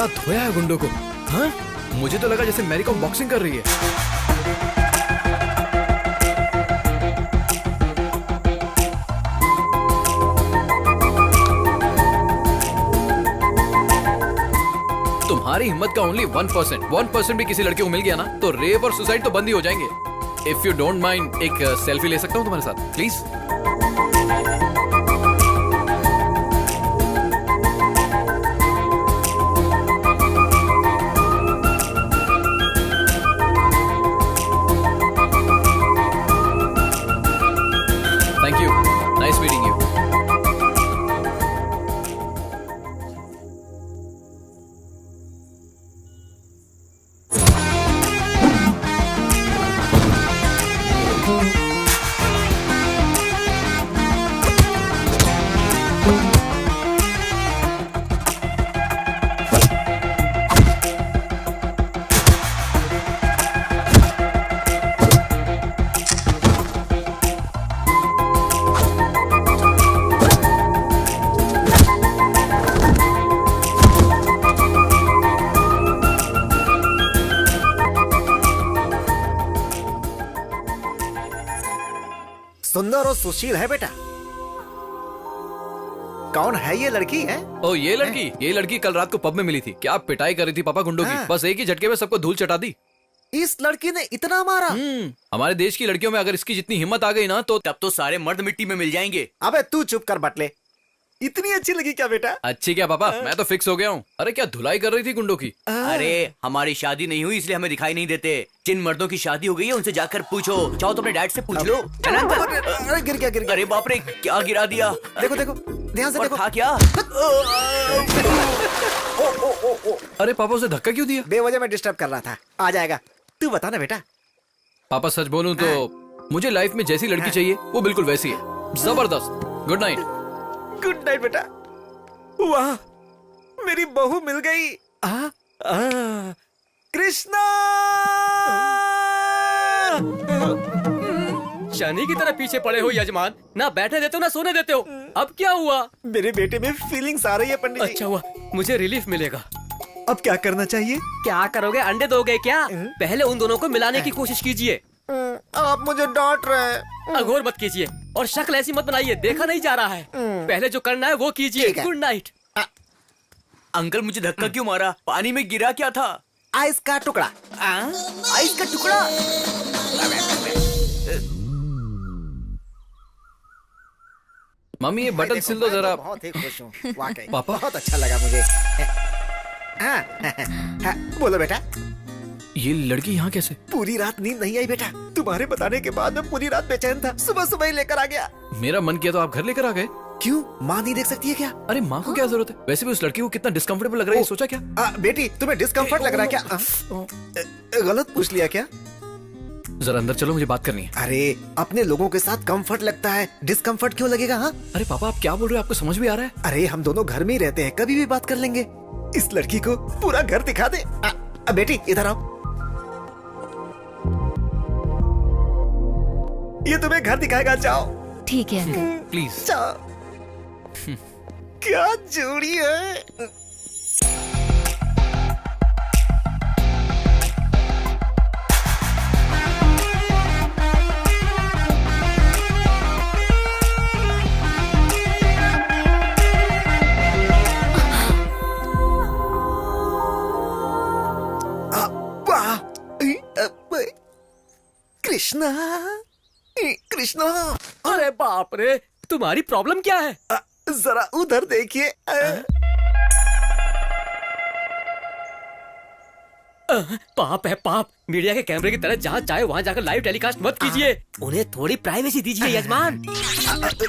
क्या धोया है गुंडों को? हाँ, मुझे तो लगा जैसे मैरी कॉम बॉक्सिंग कर रही है। तुम्हारी हिम्मत का ओनली 1% भी किसी लड़के को मिल गया ना तो रेप और सुसाइड तो बंद ही हो जाएंगे। इफ यू डोंट माइंड एक सेल्फी ले सकता हूँ तुम्हारे साथ please? Thank you, nice meeting you. सुंदर और सुशील है बेटा। कौन है ये लड़की है? ओ ये लड़की कल रात को पब में मिली थी। क्या पिटाई कर रही थी पापा गुंडों की। बस एक ही झटके में सबको धूल चटा दी। इस लड़की ने इतना मारा? हमारे देश की लड़कियों में अगर इसकी जितनी हिम्मत आ गई ना तो तब तो सारे मर्द मिट्टी में मिल जाएंगे। अबे तू चुप कर बटले। इतनी अच्छी लगी क्या बेटा? अच्छी क्या पापा, मैं तो फिक्स हो गया हूँ। अरे क्या धुलाई कर रही थी गुंडों की। अरे हमारी शादी नहीं हुई इसलिए हमें दिखाई नहीं देते। जिन मर्दों की शादी हो गई है उनसे जाकर पूछो। चाहो तो अपने डैड से पूछ लो। अरे गिर गया। अरे बाप रे, क्या गिरा दिया। देखो ध्यान से देखो। था क्या? अरे पापा उसे धक्का क्यों दिया? बेवजह में डिस्टर्ब कर रहा था। आ जाएगा। तू बता ना बेटा। पापा सच बोलूं तो मुझे लाइफ में जैसी लड़की चाहिए वो बिल्कुल वैसी है। जबरदस्त। Good night. गुड नाइट बेटा। वाह, मेरी बहू मिल गई। कृष्णा! शनि की तरह पीछे पड़े हो यजमान, ना बैठने देते हो ना सोने देते हो। अब क्या हुआ? मेरे बेटे में फीलिंग्स आ रही है पंडित जी। अच्छा हुआ, मुझे रिलीफ मिलेगा। अब क्या करना चाहिए? क्या करोगे? अंडे दोगे क्या? पहले उन दोनों को मिलाने की कोशिश कीजिए। आप मुझे डांट रहे हैं। अघोर मत कीजिए और शक्ल ऐसी मत बनाइए, देखा नहीं जा रहा है। पहले जो करना है वो कीजिए। Good night. अंकल मुझे धक्का क्यों मारा? पानी में गिरा क्या था? आइस का टुकड़ा। आइस का टुकड़ा? मम्मी ये बटन सिल दो जरा। बहुत ही खुश हूँ वाकई। पापा बहुत अच्छा लगा मुझे। बोलो बेटा। ये लड़की यहाँ कैसे? पूरी रात नींद नहीं आई बेटा। तुम्हारे बताने के बाद मैं पूरी रात बेचैन था। सुबह ही लेकर आ गया। मेरा मन किया तो आप घर लेकर आ गए। क्यों? माँ नहीं देख सकती है क्या? अरे माँ को क्या जरूरत है? वैसे भी उस लड़की को कितना डिस्कम्फर्टेबल लग रहा है सोचा क्या? बेटी तुम्हें डिस्कम्फर्ट लग रहा है क्या? गलत पूछ लिया क्या? जरा अंदर चलो, मुझे बात करनी है। अरे अपने लोगों के साथ कंफर्ट लगता है, डिस्कम्फर्ट क्यों लगेगा? हाँ अरे पापा आप क्या बोल रहे हो? आपको समझ भी आ रहा है? अरे हम दोनों घर में ही रहते हैं, कभी भी बात कर लेंगे। इस लड़की को पूरा घर दिखा दे। बेटी इधर आओ। ये तुम्हें घर दिखाएगा, जाओ। ठीक है प्लीज। क्या जोड़ी है। कृष्णा, कृष्णा। अरे बाप रे, तुम्हारी प्रॉब्लम क्या है? जरा उधर देखिए। पाप है पाप। मीडिया के कैमरे की तरह जहाँ चाहे वहाँ जाकर लाइव टेलीकास्ट मत कीजिए। उन्हें थोड़ी प्राइवेसी दीजिए यजमान। नमस्ते।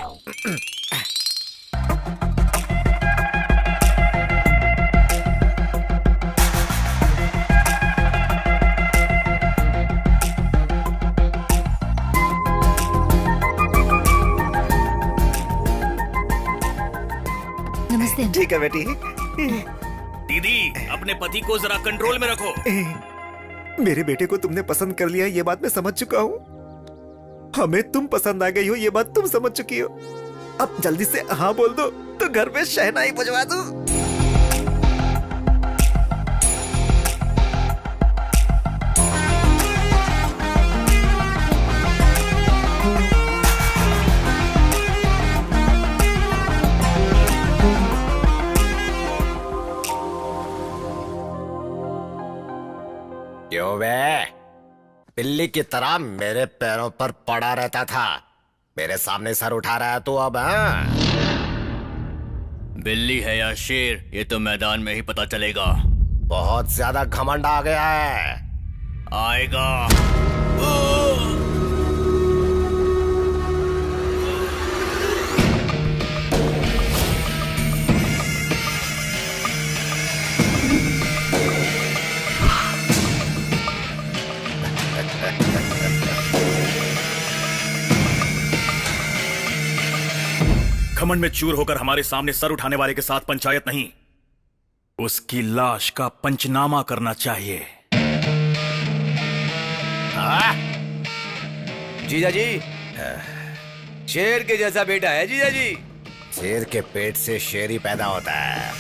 ठीक है बेटी। दीदी अपने पति को जरा कंट्रोल में रखो। मेरे बेटे को तुमने पसंद कर लिया, ये बात मैं समझ चुका हूँ। हमें तुम पसंद आ गई हो, ये बात तुम समझ चुकी हो। अब जल्दी से हाँ बोल दो तो घर में शहनाई बजवा दूं। क्यों बे? बिल्ली की तरह मेरे पैरों पर पड़ा रहता था, मेरे सामने सर उठा रहा है तो अब? हाँ, बिल्ली है या शेर ये तो मैदान में ही पता चलेगा। बहुत ज्यादा घमंड आ गया है। आएगा। घमंड में चूर होकर हमारे सामने सर उठाने वाले के साथ पंचायत नहीं, उसकी लाश का पंचनामा करना चाहिए। जीजा जी, शेर के जैसा बेटा है जीजा जी। शेर के पेट से शेर ही पैदा होता है।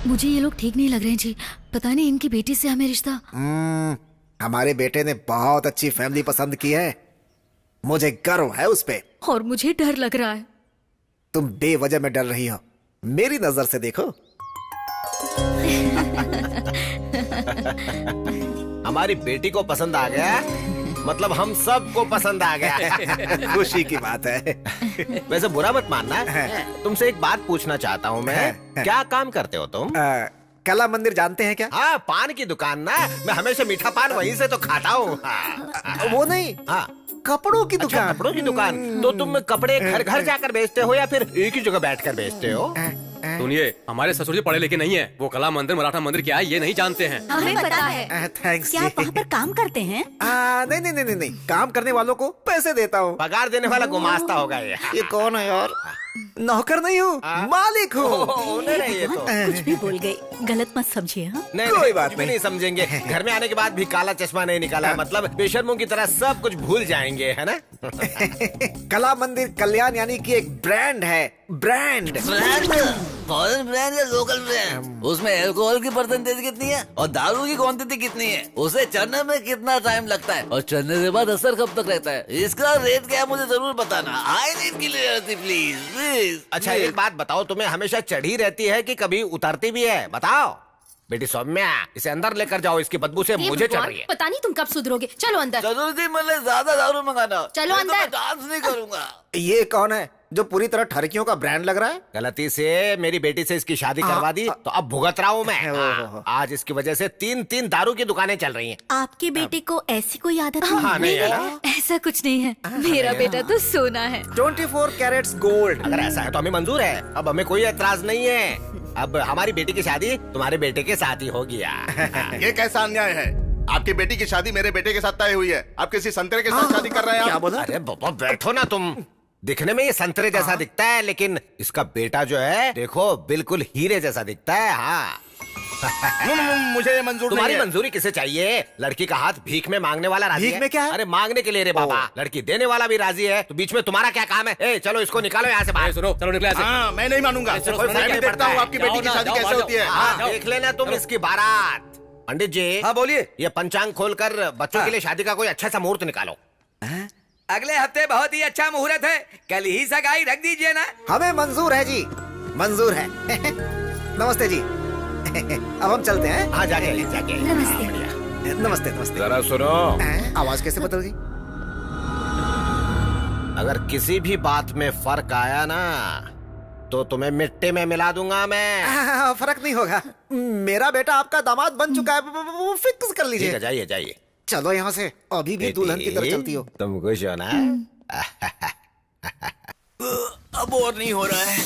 मुझे ये लोग ठीक नहीं लग रहे हैं जी। पता नहीं इनकी बेटी से हमें रिश्ता। हमारे बेटे ने बहुत अच्छी फैमिली पसंद की है, मुझे गर्व है उस पे। और मुझे डर लग रहा है। तुम बेवजह में डर रही हो, मेरी नजर से देखो। हमारी बेटी को पसंद आ गया, मतलब हम सबको पसंद आ गया। खुशी की बात है। वैसे बुरा मत मानना, तुमसे एक बात पूछना चाहता हूँ मैं। क्या काम करते हो तुम? कला मंदिर जानते हैं क्या? हाँ, पान की दुकान ना। मैं हमेशा मीठा पान वहीं से तो खाता हूँ। वो नहीं, हाँ, कपड़ों की दुकान। अच्छा, कपड़ों की दुकान। तो तुम कपड़े घर घर जाकर बेचते हो या फिर एक ही जगह बैठकर बेचते हो? सुनिए, हमारे ससुर जी पढ़े लिखे नहीं है, वो कला मंदिर मराठा मंदिर क्या है ये नहीं जानते हैं। हमें पता है। थैंक्स। क्या आप वहाँ पर काम करते हैं? नहीं नहीं नहीं नहीं, काम करने वालों को पैसे देता हूँ। पगार देने वाला गुमास्ता होगा ये कौन है यार? नौकर नहीं हूँ, मालिक हूँ। ये तो कुछ भी बोल गई, गलत मत समझिए। हाँ, नहीं, कोई बात नहीं समझेंगे। घर में आने के बाद भी काला चश्मा नहीं निकाला है, मतलब बेशर्मों की तरह सब कुछ भूल जाएंगे, है ना? कला मंदिर कल्याण यानी कि एक ब्रांड है। ब्रांड फॉरेन ब्रांड या लोकल ब्रांड? उसमें अल्कोहल की परसेंटेज कितनी है और दारू की क्वांटिटी कितनी है, उसे चढ़ने में कितना टाइम लगता है और चढ़ने के बाद असर कब तक रहता है, इसका रेट क्या है मुझे जरूर बताना। I need clarity please please. अच्छा, एक बात बताओ, तुम्हें हमेशा चढ़ी रहती है कि कभी उतरती भी है? बताओ बेटी सौम्या, इसे अंदर लेकर जाओ, इसकी बदबू से मुझे चढ़ रही है। पता नहीं तुम कब सुधरोगे। चलो अंदर। जरूर जी, मैंने ज्यादा दारू मंगाना। चलो अंदर। डांस नहीं करूंगा। ये कौन है जो पूरी तरह ठरकियों का ब्रांड लग रहा है? गलती से मेरी बेटी से इसकी शादी करवा दी तो अब भुगत रहा हूँ मैं। आज इसकी वजह से 3-3 दारू की दुकानें चल रही हैं। आपके बेटे को ऐसी कोई आदत हाँ, नहीं है ना? ऐसा कुछ नहीं है, मेरा बेटा तो सोना है। 24 कैरेट्स गोल्ड। अगर ऐसा है तो हमें मंजूर है, अब हमें कोई एतराज नहीं है। अब हमारी बेटी की शादी तुम्हारे बेटे के साथ ही हो गया। ये कैसा अन्याय है? आपकी बेटी की शादी मेरे बेटे के साथ तय हुई है, आप किसी संतरे के साथ शादी कर रहे हैं। क्या बोला? अरे बाबा बैठो ना तुम। दिखने में ये संतरे जैसा दिखता है, लेकिन इसका बेटा जो है देखो बिल्कुल हीरे जैसा दिखता है। हाँ मुझे मंजूर। तुम्हारी मंजूरी किसे चाहिए? लड़की का हाथ भीख में मांगने वाला राजी है। भीख में क्या है? अरे मांगने के लिए रे बाबा, लड़की देने वाला भी राजी है, तो बीच में तुम्हारा क्या काम है? ए, चलो इसको निकालो यहाँ से बाहर। सुनो, चलो निकलो यहाँ से। हाँ, मैं नहीं मानूंगा। मैं देखता हूँ आपकी बेटी की शादी कैसे होती है। देख लेना तुम इसकी बारात। पंडित जी। हाँ बोलिए। ये पंचांग खोलकर बच्चों के लिए शादी का कोई अच्छा सा मुहूर्त निकालो। अगले हफ्ते बहुत ही अच्छा मुहूर्त है, कल ही सगाई रख दीजिए ना। हमें मंजूर है जी, मंजूर है। नमस्ते जी। अब हम चलते हैं। हाँ, जाके जाके। नमस्ते नमस्ते नमस्ते। जरा सुनो, आवाज कैसे बदल गई? अगर किसी भी बात में फर्क आया ना तो तुम्हें मिट्टी में मिला दूंगा मैं। फर्क नहीं होगा, मेरा बेटा आपका दामाद बन चुका है, वो फिक्स कर लीजिए। जाइए जाइए, चलो यहाँ से। अभी भी दुल्हन की तरह चलती हो तुम। खुश हो ना? अब और नहीं हो रहा है।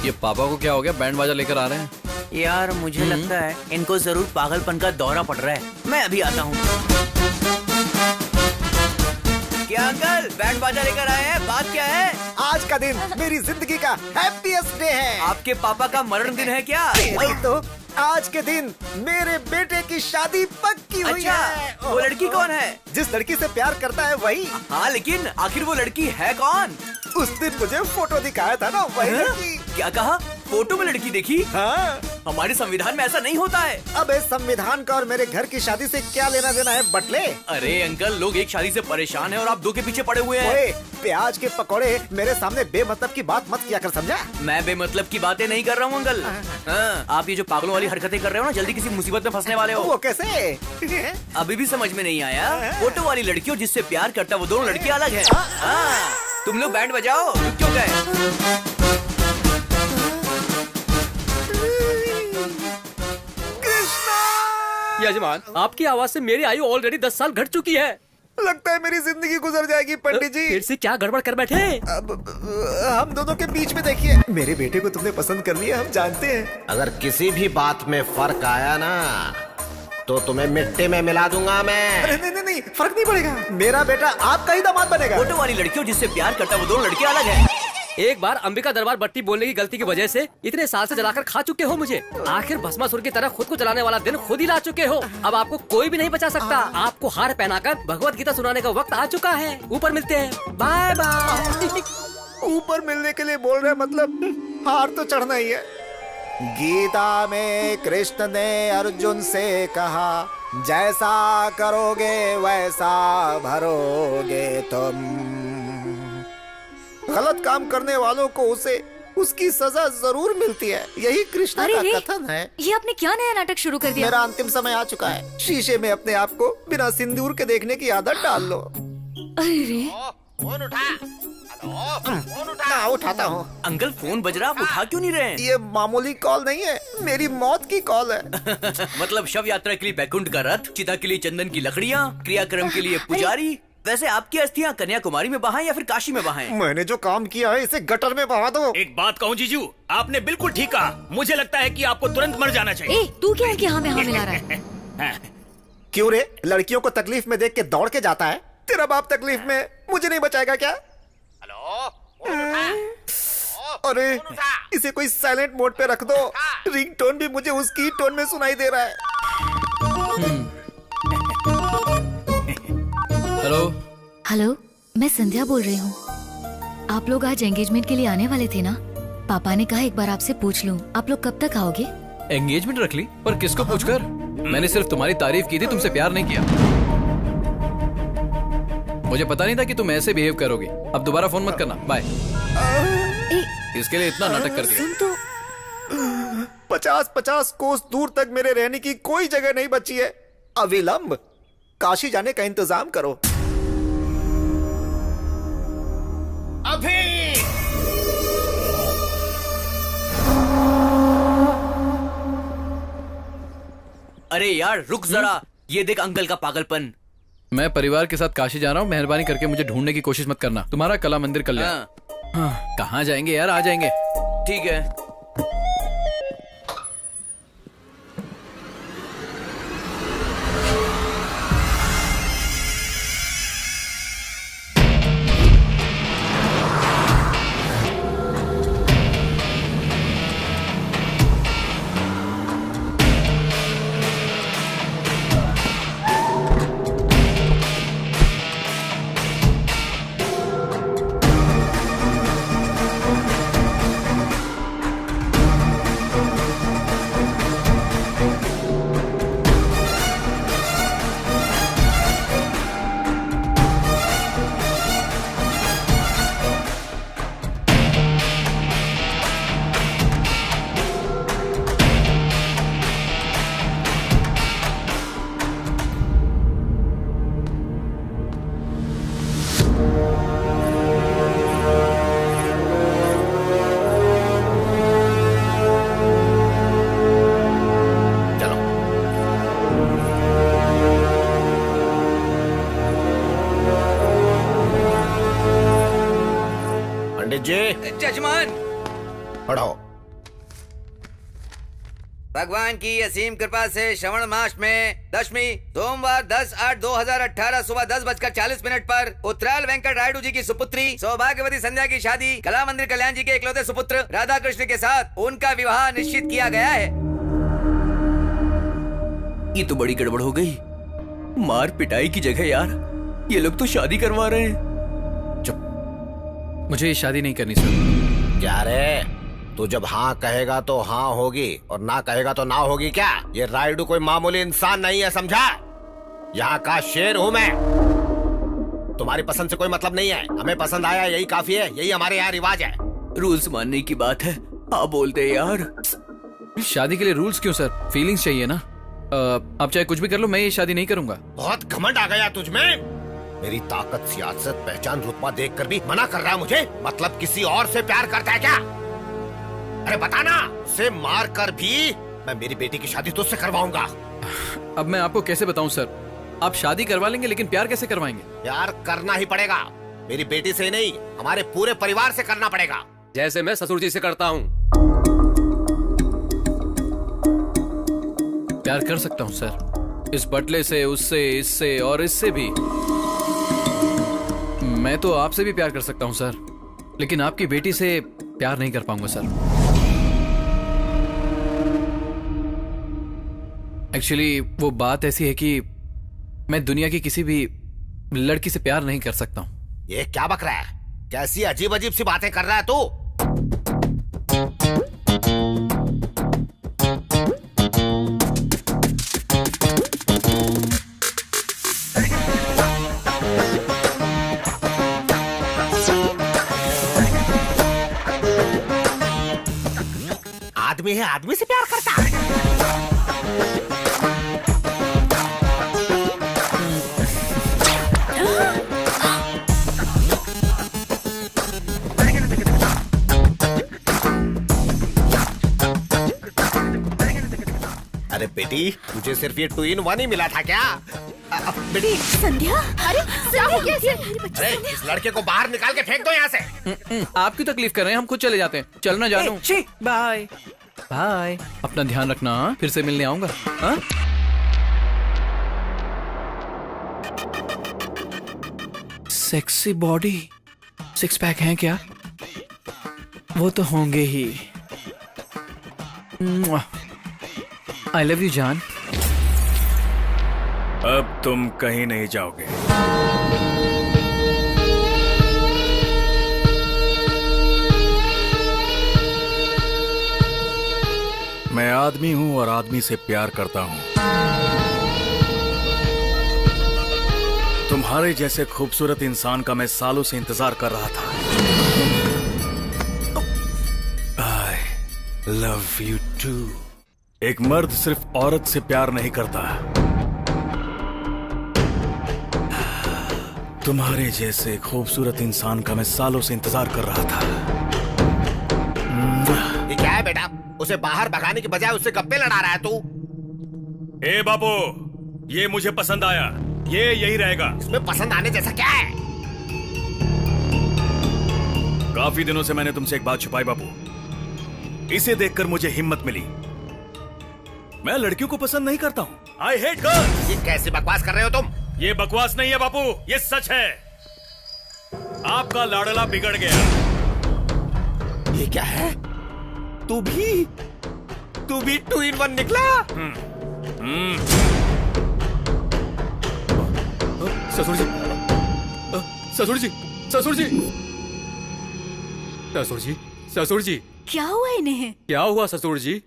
ये पापा को क्या हो गया, बैंड बाजा लेकर आ रहे हैं? यार मुझे लगता है इनको जरूर पागलपन का दौरा पड़ रहा है। मैं अभी आता हूँ। क्या अंकल, बैंड बाजा लेकर आए हैं? बात क्या है? आज का दिन मेरी जिंदगी का हैप्पीएस्ट डे है। आपके पापा का मरण दिन है क्या? वही तो, आज के दिन मेरे बेटे की शादी पक्की हुई है। वो लड़की कौन है? जिस लड़की से प्यार करता है वही। हाँ, लेकिन आखिर वो लड़की है कौन? उस दिन मुझे फोटो दिखाया था ना, वही लड़की। क्या कहा? फोटो में लड़की देखी? हाँ। हमारे संविधान में ऐसा नहीं होता है। अब इस संविधान का और मेरे घर की शादी से क्या लेना देना है बटले? अरे अंकल, लोग एक शादी से परेशान हैं और आप दो के पीछे पड़े हुए हैं। ओए, प्याज के पकौड़े मेरे सामने बेमतलब की बात मत किया कर, समझा? मैं बेमतलब की बातें नहीं कर रहा हूँ अंकल। हाँ, आप ये जो पागलों वाली हरकतें कर रहे हो ना, जल्दी किसी मुसीबत में फंसने वाले हो। वो कैसे? अभी भी समझ में नहीं आया? फोटो वाली लड़की और जिससे प्यार करता वो दोनों लड़कियां अलग हैं। तुम लोग बैंड बजाओ, रुक क्यों गए? यजमान, आपकी आवाज से मेरी आयु ऑलरेडी 10 साल घट चुकी है। लगता है मेरी जिंदगी गुजर जाएगी पंडित जी। फिर से क्या गड़बड़ कर बैठे? अब हम दोनों के बीच में देखिए, मेरे बेटे को तुमने पसंद कर लिया, हम जानते हैं। अगर किसी भी बात में फर्क आया ना तो तुम्हें मिट्टी में मिला दूंगा मैं। अरे नहीं नहीं नहीं, फर्क नहीं पड़ेगा, मेरा बेटा आपका ही दामाद बनेगा। फोटो वाली लड़कियों जिससे प्यार करता वो दोनों लड़कियां अलग हैं। एक बार अंबिका दरबार बत्ती बोलने की गलती की वजह से इतने साल से जलाकर खा चुके हो मुझे। आखिर भस्मासुर की तरह खुद को जलाने वाला दिन खुद ही ला चुके हो। अब आपको कोई भी नहीं बचा सकता। आपको हार पहनाकर भगवत गीता सुनाने का वक्त आ चुका है। ऊपर मिलते हैं, बाय बाय। ऊपर मिलने के लिए बोल रहे, मतलब हार तो चढ़ना ही है। गीता में कृष्ण ने अर्जुन से कहा, जैसा करोगे वैसा भरोगे तुम। गलत काम करने वालों को उसे उसकी सजा जरूर मिलती है, यही कृष्ण का कथन है। ये आपने क्या नया नाटक शुरू कर दिया? मेरा अंतिम समय आ चुका है। शीशे में अपने आप को बिना सिंदूर के देखने की आदत डाल लो। अरे फोन उठा। ना उठाता हूँ। अंकल फोन बज रहा, आप उठा क्यों नहीं रहे? ये मामूली कॉल नहीं है, मेरी मौत की कॉल है। मतलब शव यात्रा के लिए बैकुंठ का रथ, चिता के लिए चंदन की लकड़ियाँ, क्रियाक्रम के लिए पुजारी। वैसे आपकी अस्थियां कन्याकुमारी में बहाएं या फिर काशी में बहाएं? मैंने जो काम किया है इसे गटर में बहा दो। एक बात कहूँ जीजू, आपने बिल्कुल ठीक कहा। मुझे लगता है कि आपको तुरंत मर जाना चाहिए। तू क्या है कि हाँ में हाँ मिला रहा है? क्यों रे, लड़कियों को तकलीफ में देख के दौड़ के जाता है? तेरा बाप तकलीफ में मुझे नहीं बचाएगा क्या? अरे इसे कोई साइलेंट मोड पे रख दो। रिंगटोन भी मुझे उसकी टोन में सुनाई दे रहा है। हेलो, मैं संध्या बोल रही हूँ। आप लोग आज एंगेजमेंट के लिए आने वाले थे ना? पापा ने कहा एक बार आपसे पूछ लूं, आप लोग कब तक आओगे? एंगेजमेंट रख ली? पर किसको पूछकर? मैंने सिर्फ तुम्हारी तारीफ की थी, तुमसे प्यार नहीं किया। मुझे पता नहीं था कि तुम ऐसे बिहेव करोगे। अब दोबारा फोन मत करना, बाय। इसके लिए इतना नाटक कर दिया। सुन तो, 50-50 कोस दूर तक मेरे रहने की कोई जगह नहीं बची है। अविलंब काशी जाने का इंतजाम करो। अभी अरे यार रुक जरा, ये देख अंकल का पागलपन। मैं परिवार के साथ काशी जा रहा हूँ, मेहरबानी करके मुझे ढूंढने की कोशिश मत करना। तुम्हारा कला मंदिर कल्याण। कहाँ जाएंगे यार, आ जाएंगे। ठीक है। जजमान पढ़ो। भगवान की असीम कृपा से श्रवण मास में दशमी सोमवार 10/8/2018 सुबह 10:40 पर उत्तराल वेंकट रायडू जी की सुपुत्री सौभाग्यवती संध्या की शादी कला मंदिर कल्याण जी के इकलौते सुपुत्र राधा कृष्ण के साथ उनका विवाह निश्चित किया गया है। ये तो बड़ी गड़बड़ हो गई। मार पिटाई की जगह यार ये लोग तो शादी करवा रहे हैं। मुझे ये शादी नहीं करनी सर। क्या रे, तू जब हाँ कहेगा तो हाँ होगी और ना कहेगा तो ना होगी क्या? ये राइडू कोई मामूली इंसान नहीं है, समझा? यहाँ का शेर हूँ मैं। तुम्हारी पसंद से कोई मतलब नहीं है, हमें पसंद आया यही काफी है, यही हमारे यहाँ रिवाज है। रूल्स मानने की बात है, आप बोलते यार। शादी के लिए रूल्स क्यों सर? फीलिंग्स चाहिए ना। आप चाहे कुछ भी कर लो, मैं ये शादी नहीं करूंगा। बहुत घमंड आ गया तुझमें। मेरी ताकत, सियासत, पहचान, रुतबा देखकर भी मना कर रहा है मुझे? मतलब किसी और से प्यार करता है क्या? अरे बताना, उसे मार कर भी मैं मेरी बेटी की शादी तुझसे करवाऊंगा। अब मैं आपको कैसे बताऊं सर? आप शादी करवा लेंगे लेकिन प्यार कैसे करवाएंगे? प्यार करना ही पड़ेगा, मेरी बेटी से नहीं, हमारे पूरे परिवार से करना पड़ेगा। जैसे मैं ससुर जी से करता हूँ। प्यार कर सकता हूँ सर, इस बटले से, उससे, इससे और इससे भी। मैं तो आपसे भी प्यार कर सकता हूँ सर, लेकिन आपकी बेटी से प्यार नहीं कर पाऊंगा सर। एक्चुअली वो बात ऐसी है कि मैं दुनिया की किसी भी लड़की से प्यार नहीं कर सकता हूँ। ये क्या बक रहा है? कैसी अजीब अजीब सी बातें कर रहा है तू? आदमी है, आदमी से प्यार करता है। अरे बेटी, तुझे सिर्फ ये 2 in 1 ही मिला था क्या? बेटी संध्या, अरे क्या हो गया? अरे इस लड़के को बाहर निकाल के फेंक दो यहाँ से। आप क्यों तकलीफ कर रहे हैं? हम खुद चले जाते हैं। चलना जानू। बाय बाय, अपना ध्यान रखना। फिर से मिलने आऊंगा। सेक्सी बॉडी, 6 पैक हैं क्या? वो तो होंगे ही। आई लव यू जान। अब तुम कहीं नहीं जाओगे। मैं आदमी हूं और आदमी से प्यार करता हूं। तुम्हारे जैसे खूबसूरत इंसान का मैं सालों से इंतजार कर रहा था। I love you too. एक मर्द सिर्फ औरत से प्यार नहीं करता, तुम्हारे जैसे खूबसूरत इंसान का मैं सालों से इंतजार कर रहा था। ये क्या है बेटा? उसे बाहर भगाने की बजाय उससे गप्पे लड़ा रहा है तू। ए बाबू, ये मुझे पसंद आया, ये यही रहेगा। इसमें पसंद आने जैसा क्या है? काफी दिनों से मैंने तुमसे एक बात छुपाई बाबू। इसे देखकर मुझे हिम्मत मिली। मैं लड़कियों को पसंद नहीं करता हूँ। I hate girls. ये कैसी बकवास कर रहे हो तुम? ये बकवास नहीं है बापू, ये सच है। आपका लाडला बिगड़ गया। ये क्या है? तू भी 2 in 1 निकला? ससुर जी, ससुर जी, ससुर जी, ससुर जी, ससुर जी। क्या हुआ इन्हें? क्या हुआ ससुर जी?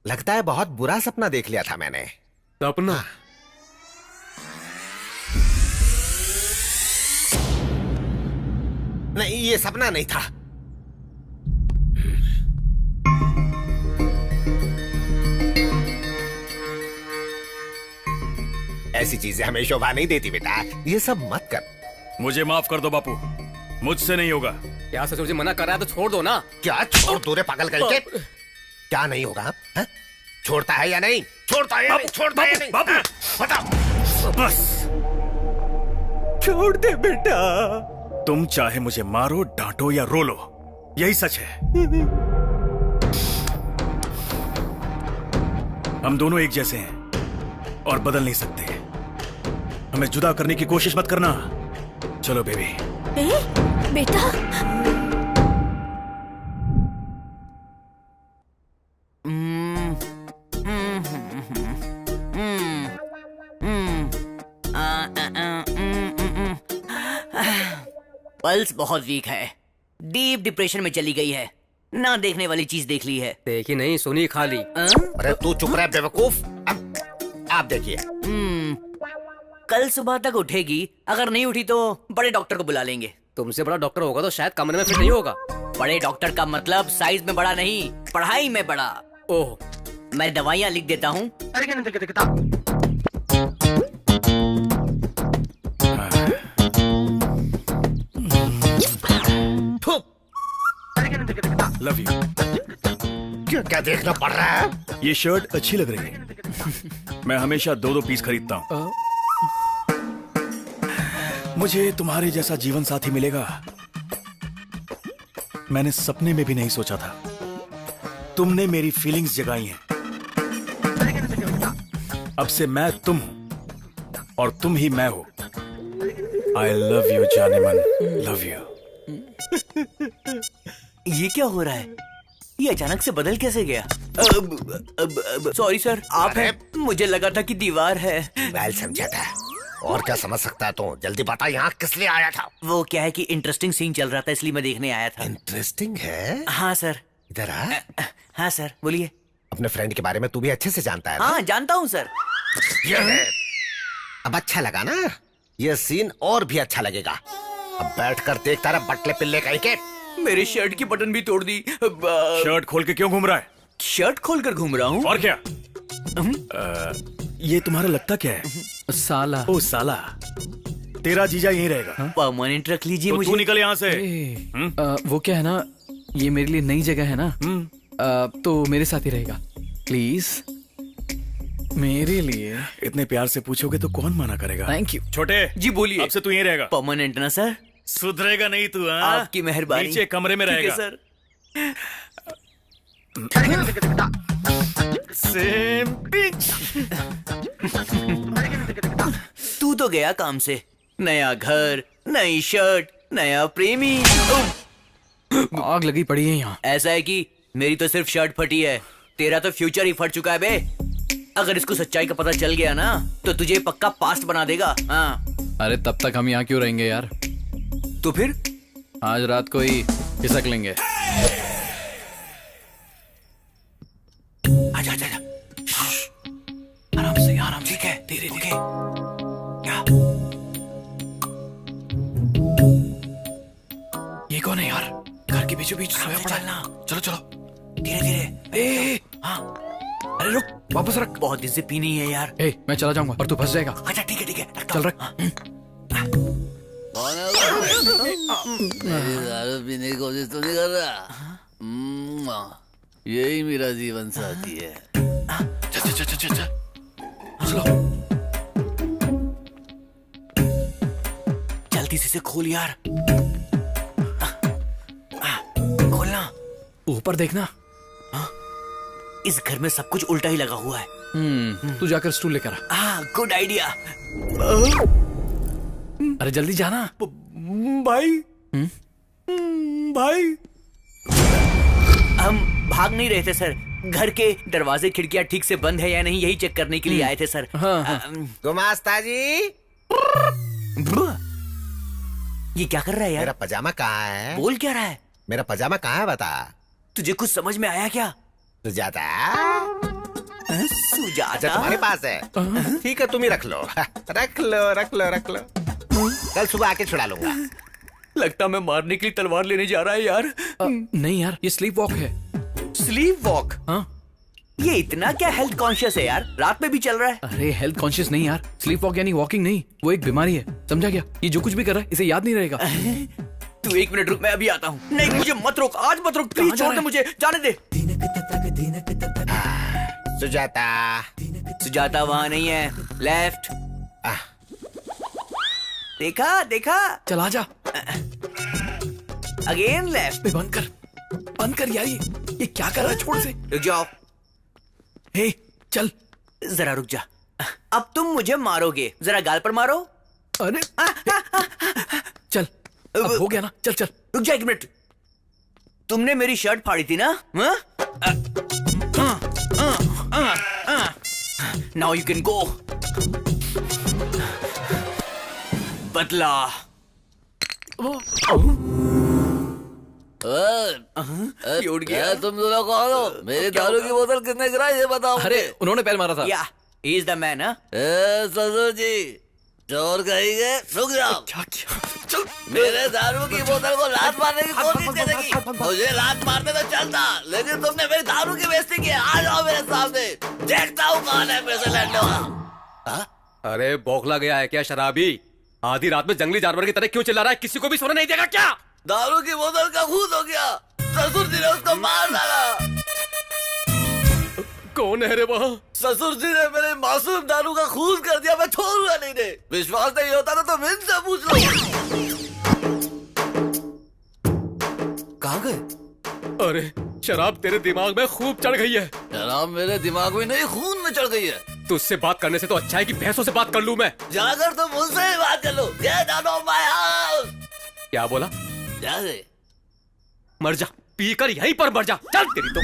लगता है बहुत बुरा सपना देख लिया था मैंने। सपना? नहीं, ये सपना नहीं था। ऐसी चीजें हमें शोभा नहीं देती बेटा, ये सब मत कर। मुझे माफ कर दो बापू, मुझसे नहीं होगा। क्या ससुर जी मना कर रहा है तो छोड़ दो ना। क्या छोड़ दो रे पागल करके? क्या नहीं होगा? हा? छोड़ता है या नहीं? छोड़ता है या नहीं? छोड़ता है या नहीं? बापू बताओ बस। छोड़ दे बेटा। तुम चाहे मुझे मारो, डांटो या रो लो, यही सच है। हम दोनों एक जैसे हैं और बदल नहीं सकते। हमें जुदा करने की कोशिश मत करना। चलो बेबी। बेटा, पल्स बहुत वीक है, डीप डिप्रेशन में चली गई है। ना देखने वाली चीज देख ली है। देखी नहीं, सुनी खाली। अरे तू चुप रह बेवकूफ। अब आप देखिए। कल सुबह तक उठेगी, अगर नहीं उठी तो बड़े डॉक्टर को बुला लेंगे। तुमसे बड़ा डॉक्टर होगा तो शायद कमरे में फिट नहीं होगा। बड़े डॉक्टर का मतलब साइज में बड़ा नहीं, पढ़ाई में बड़ा। ओह, मैं दवाइयाँ लिख देता हूँ। Love you. क्यों, क्या देखना पड़ रहा है? ये शर्ट अच्छी लग रही है। मैं हमेशा 2-2 पीस खरीदता हूँ। मुझे तुम्हारे जैसा जीवन साथी मिलेगा, मैंने सपने में भी नहीं सोचा था। तुमने मेरी फीलिंग्स जगाई हैं। अब से मैं तुम हूं और तुम ही मैं हो। आई लव यू जाने मन, लव यू। ये क्या हो रहा है? ये अचानक से बदल कैसे गया? सॉरी सर, आप हैं? मुझे लगा था कि दीवार है। वेल समझा था, और क्या समझ सकता है तू? जल्दी बता, यहाँ किस लिए आया था? वो क्या है कि इंटरेस्टिंग सीन चल रहा था, इसलिए मैं देखने आया था। इंटरेस्टिंग है? हाँ सर। इधर आ। हाँ सर, बोलिए। अपने फ्रेंड के बारे में तू भी अच्छे से जानता है ना? हाँ जानता हूँ सर। ये है। अब अच्छा लगा ना? ये सीन और भी अच्छा लगेगा। अब बैठकर देखता रहा बटले पिल्ले कहीं के। मेरे शर्ट की बटन भी तोड़ दी। शर्ट खोल के क्यों घूम रहा है? शर्ट खोलकर घूम रहा हूँ। और क्या? ये तुम्हारा लगता क्या है? साला। ओ साला, तेरा जीजा यहीं रहेगा। परमानेंट रख लीजिए तो मुझे। तू निकल यहाँ से। वो क्या है ना, ये मेरे लिए नई जगह है ना, तो मेरे साथ ही रहेगा प्लीज, मेरे लिए। इतने प्यार से पूछोगे तो कौन मना करेगा? Thank you. छोटे जी बोलिए। अब से तू यहीं रहेगा। परमानेंट ना सर? सुधरेगा नहीं तू। आपकी मेहरबानी। नीचे कमरे में रहेगा सर। Same pitch. तू तो गया काम से। नया घर, नई शर्ट, नया प्रेमी। आग लगी पड़ी है यहाँ। ऐसा है कि मेरी तो सिर्फ शर्ट फटी है, तेरा तो फ्यूचर ही फट चुका है बे। अगर इसको सच्चाई का पता चल गया ना तो तुझे पक्का पास्ट बना देगा। हाँ। अरे तब तक हम यहाँ क्यों रहेंगे यार? तो फिर आज रात को ही खिसक लेंगे। आजा आजा आजा। आराम से, आराम। ठीक है, धीरे धीरे। ये कौन है यार? घर के बीचों बीच सोया पड़ा है। चलो चलो धीरे धीरे। हाँ। अरे रुक, वापस रख। बहुत दिन से पी नहीं है यार। मैं चला जाऊंगा और तू फंस जाएगा। अच्छा ठीक है ठीक है, चल रख। मेरी दारू पीने की कोशिश तो नहीं कर रहा? यही मेरा जीवन साथी है। चल चल चल चल चलो। जल्दी से खोल यार। खोलना। ऊपर देखना। इस घर में सब कुछ उल्टा ही लगा हुआ है। तू जाकर स्टूल लेकर आ। Good idea. अरे जल्दी जाना। भाई भाई, हम भाग नहीं रहे थे सर, घर के दरवाजे खिड़कियां ठीक से बंद है या नहीं यही चेक करने के लिए आए थे सर। गुमास्ता जी, ये क्या कर रहा है यार? मेरा पजामा कहाँ है? बोल क्या रहा है? मेरा पजामा कहाँ है बता। तुझे कुछ समझ में आया क्या? सुजाता। सुजाता? अच्छा तुम्हारे पास है, ठीक है तुम ही रख लो। रख लो रख लो रख लो, कल सुबह आके छुड़ा लूंगा। लगता मैं मारने के लिए तलवार लेने जा रहा है यार। नहीं यार, ये स्लीप वॉक है। Sleep walk? हाँ। ये इतना क्या हेल्थ कॉन्शियस है यार? रात में भी चल रहा है। अरे हेल्थ कॉन्शियस नहीं यार, स्लीप वॉक यानी वॉकिंग नहीं, वो एक बीमारी है, समझा क्या? ये जो कुछ भी कर रहा है इसे याद नहीं रहेगा। तू 1 मिनट रुक, मैं अभी आता हूँ। नहीं मुझे मत रोक, आज मत रोक, प्लीज छोड़ दे मुझे, जाने दे। सुजाता। सुजाता वहाँ नहीं है, लेफ्ट। देखा देखा। चल आजा। Again left. बंद कर यार, ये क्या कर रहा है? छोड़ से। रुक जाओ। हे चल जरा रुक जा। अब तुम मुझे मारोगे, जरा गाल पर मारो। अरे चल, अब हो गया ना, चल चल। रुक जा 1 मिनट। तुमने मेरी शर्ट फाड़ी थी ना? Now you can go. बदला। उठ गया। तुम दोनों कौन हो? मेरी दारू की बोतल किसने गिराई ये बताओ। अरे उन्होंने पैर मारा था। या ही इज द मैन। ससुर जी चोर कहेंगे, रुक जाओ। मेरे दारू की बोतल को लात मारने की कोशिश करेगी। मुझे लात मारने तो चलता, लेकिन तुमने मेरी दारू की बेइज्जती की। आ जाओ मेरे सामने, देखता हूँ कौन है मेरे से लड़ने वाला। अरे बौखला गया है क्या शराबी? आधी रात में जंगली जानवर की तरह क्यों चिल्ला रहा है? किसी को भी सोने नहीं देगा क्या? दारू की बोतल का खून हो गया, ससुर जी ने उसको मार डाला। कौन है रे वहाँ? ससुर जी ने मेरे मासूम दारू का खून कर दिया। मैं छोड़ूंगा नहीं दे। विश्वास नहीं होता तो तुम इनसे पूछ लो। कहाँ गए? अरे शराब तेरे दिमाग में खूब चढ़ गई है। शराब मेरे दिमाग में नहीं, खून में चढ़ गई है। तुझसे बात करने से तो अच्छा है कि भैंसों से बात कर लूं मैं। जाकर तुम उनसे ही बात कर लो। Get out of my house। क्या बोला? जा दे। मर जा, पीकर यहीं पर मर जा। चल तेरी तो।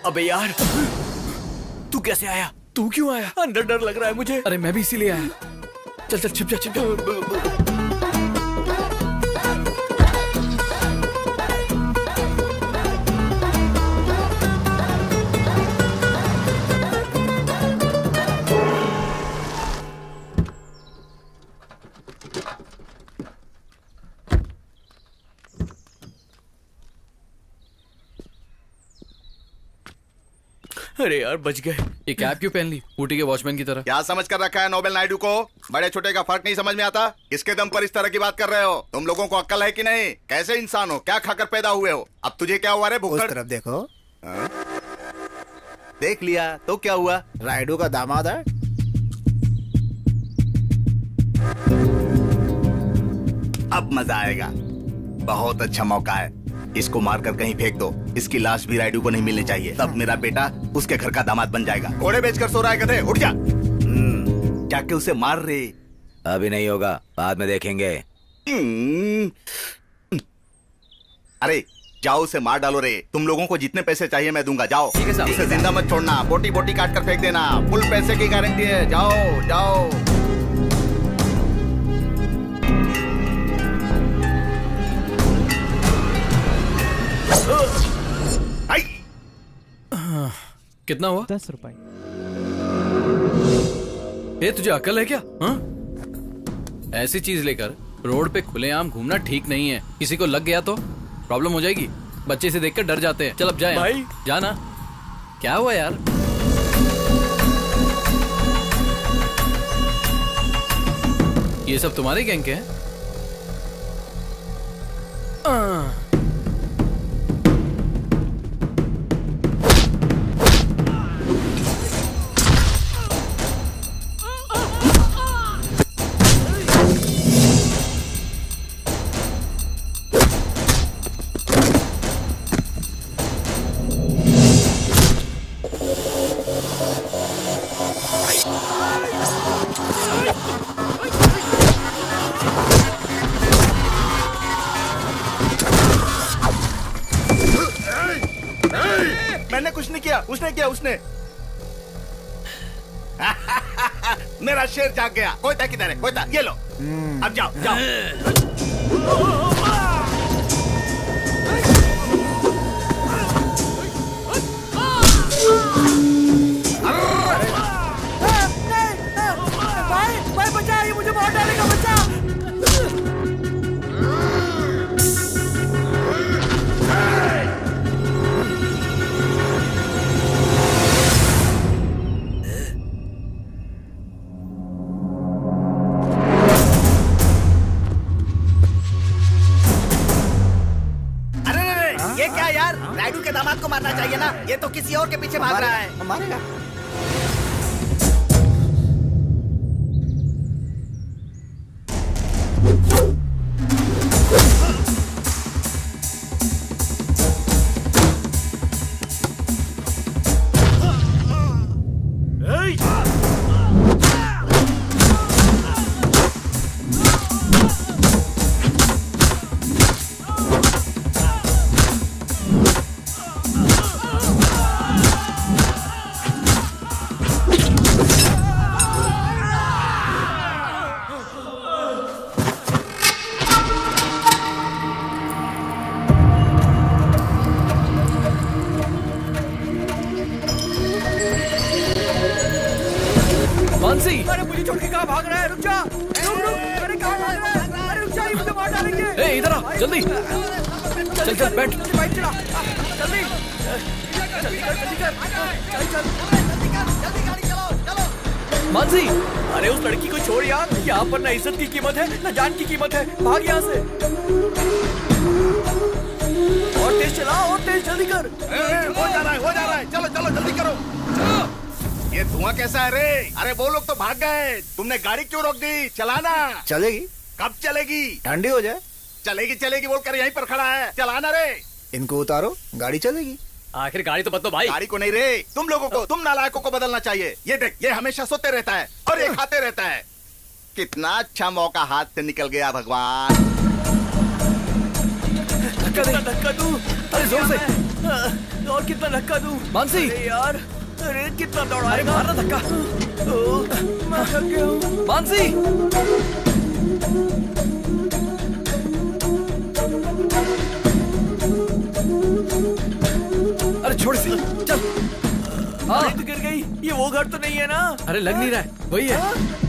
अबे यार, तू कैसे आया? तू क्यों आया? अंदर डर लग रहा है मुझे। अरे मैं भी इसीलिए आया। चल चल छिप जा छिप जा। अरे यार बच गए। ये कैप क्यों पहन ली ऊटी के वॉचमैन की तरह? क्या समझ कर रखा है नोबेल नायडू को? बड़े छोटे का फर्क नहीं समझ में आता? किसके दम पर इस तरह की बात कर रहे हो? तुम लोगों को अक्ल है कि नहीं? कैसे इंसान हो? क्या खाकर पैदा हुए हो? अब तुझे क्या हुआ रे भुक्कड़? उस तरफ देखो। देख लिया तो क्या हुआ? रायडू का दामाद है। अब मजा आएगा। बहुत अच्छा मौका है, इसको मारकर कहीं फेंक दो। इसकी लाश भी रायडू को नहीं मिलनी चाहिए। तब मेरा बेटा उसके घर का दामाद बन जाएगा। घोड़े बेचकर सो रहा है गधे, उठ जा। जाके उसे मार रे। अभी नहीं होगा, बाद में देखेंगे। अरे जाओ उसे मार डालो रे। तुम लोगों को जितने पैसे चाहिए मैं दूंगा, जाओ। ठीक है साहब। उसे जिंदा मत छोड़ना, बोटी बोटी काट कर फेंक देना। फुल पैसे की गारंटी है। जाओ जाओ। कितना हुआ? 10 रुपए। ये तुझे अकल है क्या? हाँ? ऐसी चीज लेकर रोड पे खुलेआम घूमना ठीक नहीं है। किसी को लग गया तो प्रॉब्लम हो जाएगी। बच्चे से देखकर डर जाते हैं। चल अब जाए भाई। जाना। क्या हुआ यार? ये सब तुम्हारे गैंग के हैं? मैंने कुछ नहीं किया, उसने किया उसने। मेरा शेर जाग गया। कोई था किधर है? कोई था? ये लो। अब जाओ जाओ। भाई बचा, ये मुझे मार डालेगा। बचा। ये क्या यार? रायडू के दामाद को मारना चाहिए ना। ये तो किसी और के पीछे भाग रहा है। मारेगा। जल्दी चल चल बैठ। बाइक चला जल्दी जल्दी कर जल्दी कर चल मानसी, अरे उस लड़की को छोड़ यार, यहाँ पर ना इज्जत की कीमत है ना जान की कीमत है। भाग यहाँ से। और तेज चला, और तेज, जल्दी कर। हो जा रहा है, चलो चलो जल्दी करो। ये धुआं कैसा है रे? अरे वो लोग तो भाग गए, तुमने गाड़ी क्यों रोक दी? चलाना। चलेगी? कब चलेगी? ठंडी हो जाए। चलेगी बोलकर यहीं पर खड़ा है, चलाना रे। इनको उतारो, गाड़ी चलेगी। आखिर गाड़ी तो बदलो भाई। गाड़ी को नहीं रे, तुम लोगों को, तुम नालायकों को बदलना चाहिए। ये देख, ये हमेशा सोते रहता है और ये खाते रहता है। कितना अच्छा मौका हाथ से निकल गया भगवान। धक्का दूं। अरे जोर से। और कितना धक्का दूं? मानसी यार, अरे कितना दौड़ाएगा? मारना धक्का। मैं थक गया हूँ। मानसी अरे छोड़ से चल। हाँ तो गिर गई। ये वो घर तो नहीं है ना? अरे लग नहीं रहा है, वही है।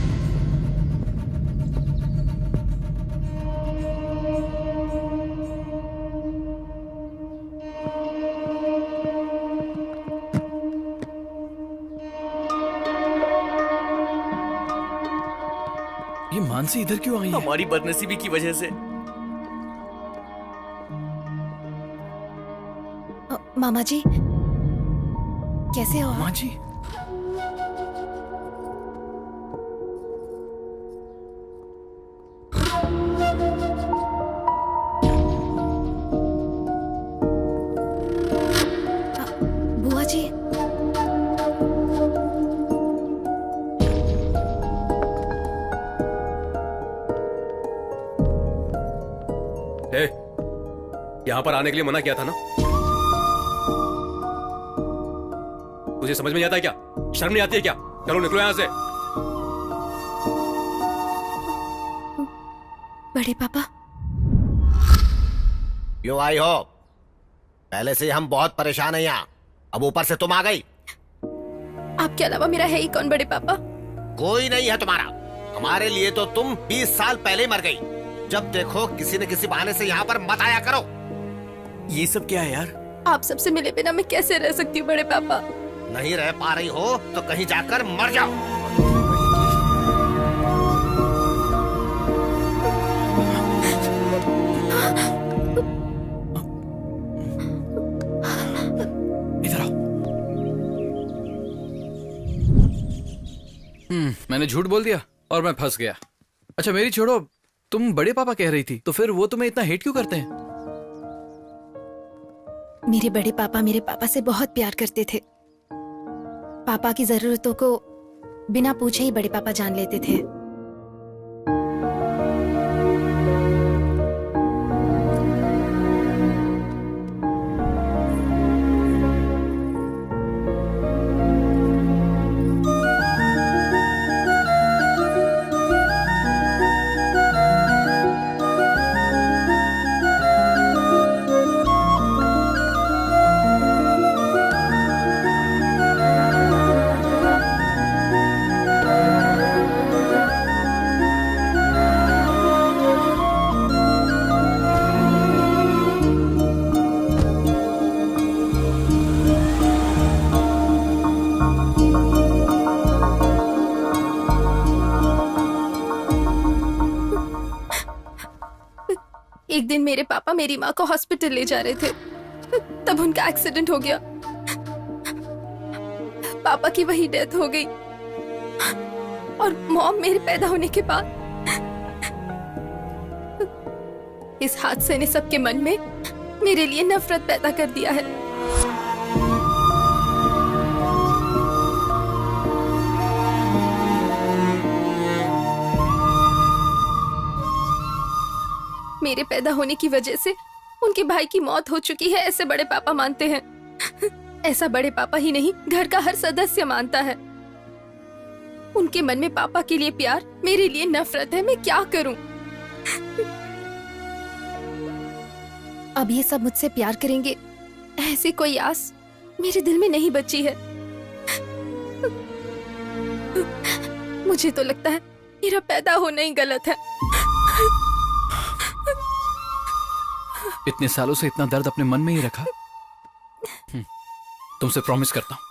ये मानसी इधर क्यों आई है? हमारी बदनसीबी की वजह से। मामा जी कैसे हो? मामा जी बुआ जी यहाँ पर आने के लिए मना किया था ना? तुझे समझ में नहीं आता है क्या? शर्म नहीं आती है क्या? चलो निकलो यहाँ से। बड़े पापा क्यों आई हो? पहले से हम बहुत परेशान हैं यहाँ, अब ऊपर से तुम आ गई। आपके अलावा मेरा है ही कौन बड़े पापा? कोई नहीं है तुम्हारा। हमारे लिए तो तुम 20 साल पहले मर गई। जब देखो किसी न किसी बहाने से यहाँ पर मत आया करो। ये सब क्या है यार? आप सबसे मिले बिना मैं कैसे रह सकती हूँ बड़े पापा? नहीं रह पा रही हो तो कहीं जाकर मर जाओ। इधर आओ। मैंने झूठ बोल दिया और मैं फंस गया। अच्छा मेरी छोड़ो, तुम बड़े पापा कह रही थी, तो फिर वो तुम्हें इतना हेट क्यों करते हैं? मेरे बड़े पापा मेरे पापा से बहुत प्यार करते थे। पापा की जरूरतों को बिना पूछे ही बड़े पापा जान लेते थे। एक दिन मेरे पापा मेरी माँ को हॉस्पिटल ले जा रहे थे, तब उनका एक्सीडेंट हो गया। पापा की वही डेथ हो गई और मॉम मेरे पैदा होने के बाद। इस हादसे ने सबके मन में मेरे लिए नफरत पैदा कर दिया है। मेरे पैदा होने की वजह से उनके भाई की मौत हो चुकी है, ऐसे बड़े पापा मानते हैं। ऐसा बड़े पापा ही नहीं, घर का हर सदस्य मानता है। उनके मन में पापा के लिए प्यार, मेरे लिए नफरत है। मैं क्या करूं? अब ये सब मुझसे प्यार करेंगे, ऐसी कोई आस मेरे दिल में नहीं बची है। मुझे तो लगता है मेरा पैदा होना ही गलत है। इतने सालों से इतना दर्द अपने मन में ही रखा। तुमसे प्रॉमिस करता हूं,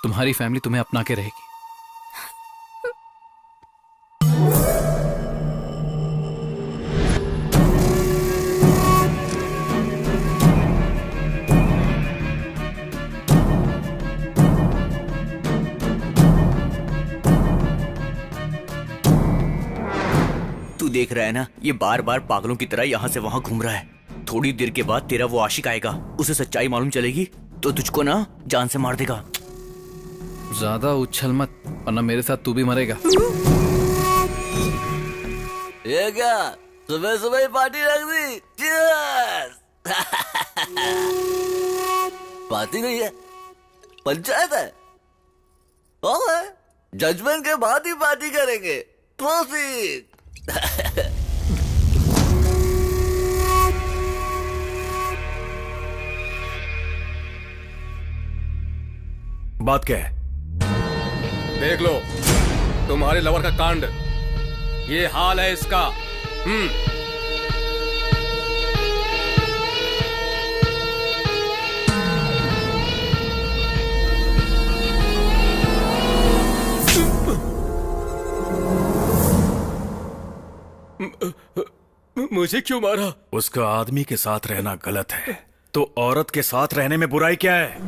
तुम्हारी फैमिली तुम्हें अपना के रहेगी। तू देख रहा है ना, ये बार बार पागलों की तरह यहाँ से वहाँ घूम रहा है। थोड़ी देर के बाद तेरा वो आशिक आएगा, उसे सच्चाई मालूम चलेगी तो तुझको ना जान से मार देगा। ज्यादा उछल मत, वरना मेरे साथ तू भी मरेगा। ये क्या सुबह सुबह ही पार्टी रख दी? Cheers! पार्टी नहीं है, पंचायत है। जजमेंट के बाद ही पार्टी करेंगे। प्रोसीड। बात क्या है? देख लो तुम्हारे लवर का कांड, ये हाल है इसका। मुझे क्यों मारा? उसका आदमी के साथ रहना गलत है, तो औरत के साथ रहने में बुराई क्या है?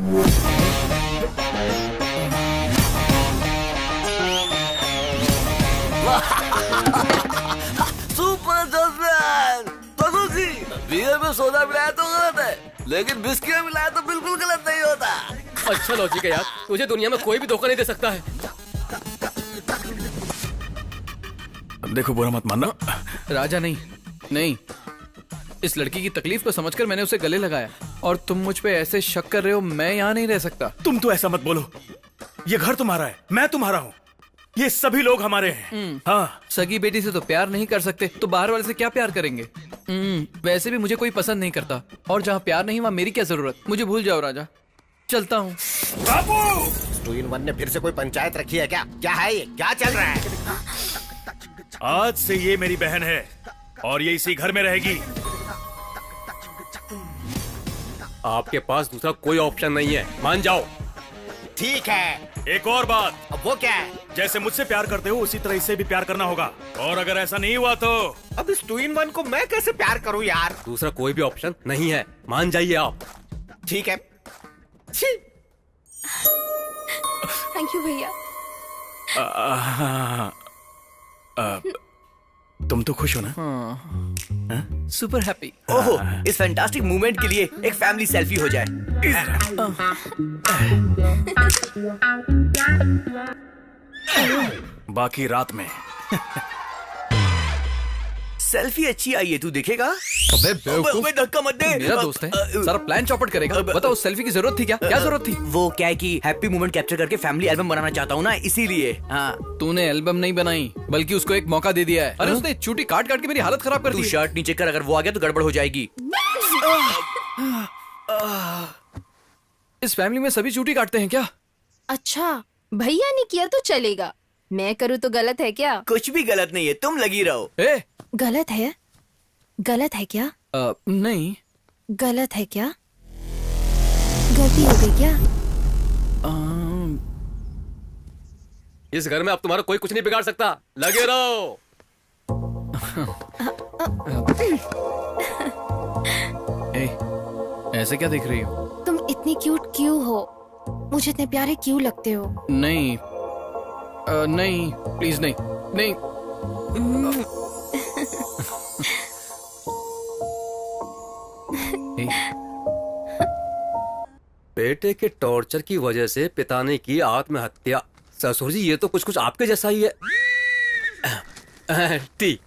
Super judgement. जी बियर में सोडा मिलाया तो गलत है, लेकिन बिस्किट में मिलाया तो बिल्कुल गलत नहीं होता। अच्छा लॉजिक है यार, तुझे दुनिया में कोई भी धोखा नहीं दे सकता है। देखो बुरा मत मानना। राजा नहीं, इस लड़की की तकलीफ को समझकर मैंने उसे गले लगाया, और तुम मुझ पे ऐसे शक कर रहे हो। मैं यहाँ नहीं रह सकता। तुम तो ऐसा मत बोलो, ये घर तुम्हारा है, मैं तुम्हारा हूँ, ये सभी लोग हमारे हैं। हाँ, सगी बेटी से तो प्यार नहीं कर सकते, तो बाहर वाले से क्या प्यार करेंगे? वैसे भी मुझे कोई पसंद नहीं करता, और जहाँ प्यार नहीं वहाँ मेरी क्या जरूरत। मुझे भूल जाओ राजा, चलता हूँ। बाबू, 2-in-1 ने फिर से कोई पंचायत रखी है क्या? क्या है ये? क्या चल रहा है? आज से ये मेरी बहन है और ये इसी घर में रहेगी। आपके पास दूसरा कोई ऑप्शन नहीं है, मान जाओ। ठीक है। एक और बात। अब वो क्या है? जैसे मुझसे प्यार करते हो उसी तरह इससे भी प्यार करना होगा, और अगर ऐसा नहीं हुआ तो अब इस 2-in-1 को मैं कैसे प्यार करूं यार? दूसरा कोई भी ऑप्शन नहीं है, मान जाइए आप। ठीक है। थैंक यू भैया। तुम तो खुश हो ना? Super happy. ओहो, इस फैंटास्टिक मूवमेंट के लिए एक फैमिली सेल्फी हो जाए। बाकी रात में। सेल्फी अच्छी आई है, तू देखेगा? अबे बेवकूफ, धक्का मत दे। मेरा दोस्त है, सारा प्लान चौपट करेगा। बताओ उस सेल्फी की जरूरत थी क्या? क्या जरूरत थी? वो क्या है कि हैप्पी मोमेंट कैप्चर करके फैमिली एल्बम बनाना चाहता हूँ ना, इसीलिए। हाँ, तूने एल्बम नहीं बनाई, बल्कि उसको एक मौका दे दिया है। अरे उसने चूटी काट काट के मेरी हालत खराब कर दी। तू शर्ट नीचे कर, अगर वो आ गया तो गड़बड़ हो जाएगी। इस फैमिली में सभी चूटी काटते हैं क्या? अच्छा, भैया ने किया तो चलेगा, मैं करूँ तो गलत है क्या? कुछ भी गलत नहीं है, तुम लगी रहो। गलत है? गलत है क्या? नहीं। गलत है क्या? गलती हो गई क्या? इस घर में अब तुम्हारा कोई कुछ नहीं बिगाड़ सकता, लगे रहो। ऐसे क्या देख रही हो? तुम इतनी क्यूट क्यों हो? मुझे इतने प्यारे क्यों लगते हो? नहीं, नहीं, प्लीज नहीं, नहीं। बेटे के टॉर्चर की वजह से पिता ने की आत्महत्या। ससुर जी, ये तो कुछ कुछ आपके जैसा ही है। टी।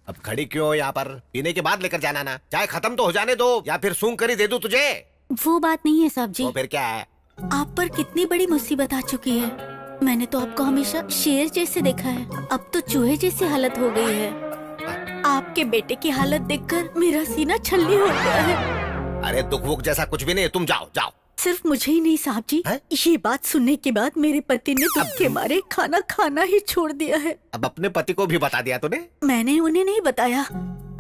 अब खड़ी क्यों हो यहाँ पर? पीने के बाद लेकर जाना ना, चाहे खत्म तो हो जाने दो, या फिर सूंघ कर ही दे दूं तुझे। वो बात नहीं है साहब जी। तो फिर क्या है? आप पर कितनी बड़ी मुसीबत आ चुकी है। मैंने तो आपको हमेशा शेर जैसे देखा है, अब तो चूहे जैसी हालत हो गई है। आपके बेटे की हालत देखकर मेरा सीना छल्ली हो गया है। अरे दुख वुख जैसा कुछ भी नहीं है, तुम जाओ जाओ। सिर्फ मुझे ही नहीं साहब जी, ये बात सुनने के बाद मेरे पति ने दुख के मारे खाना खाना ही छोड़ दिया है। अब अपने पति को भी बता दिया तूने? मैंने उन्हें नहीं बताया,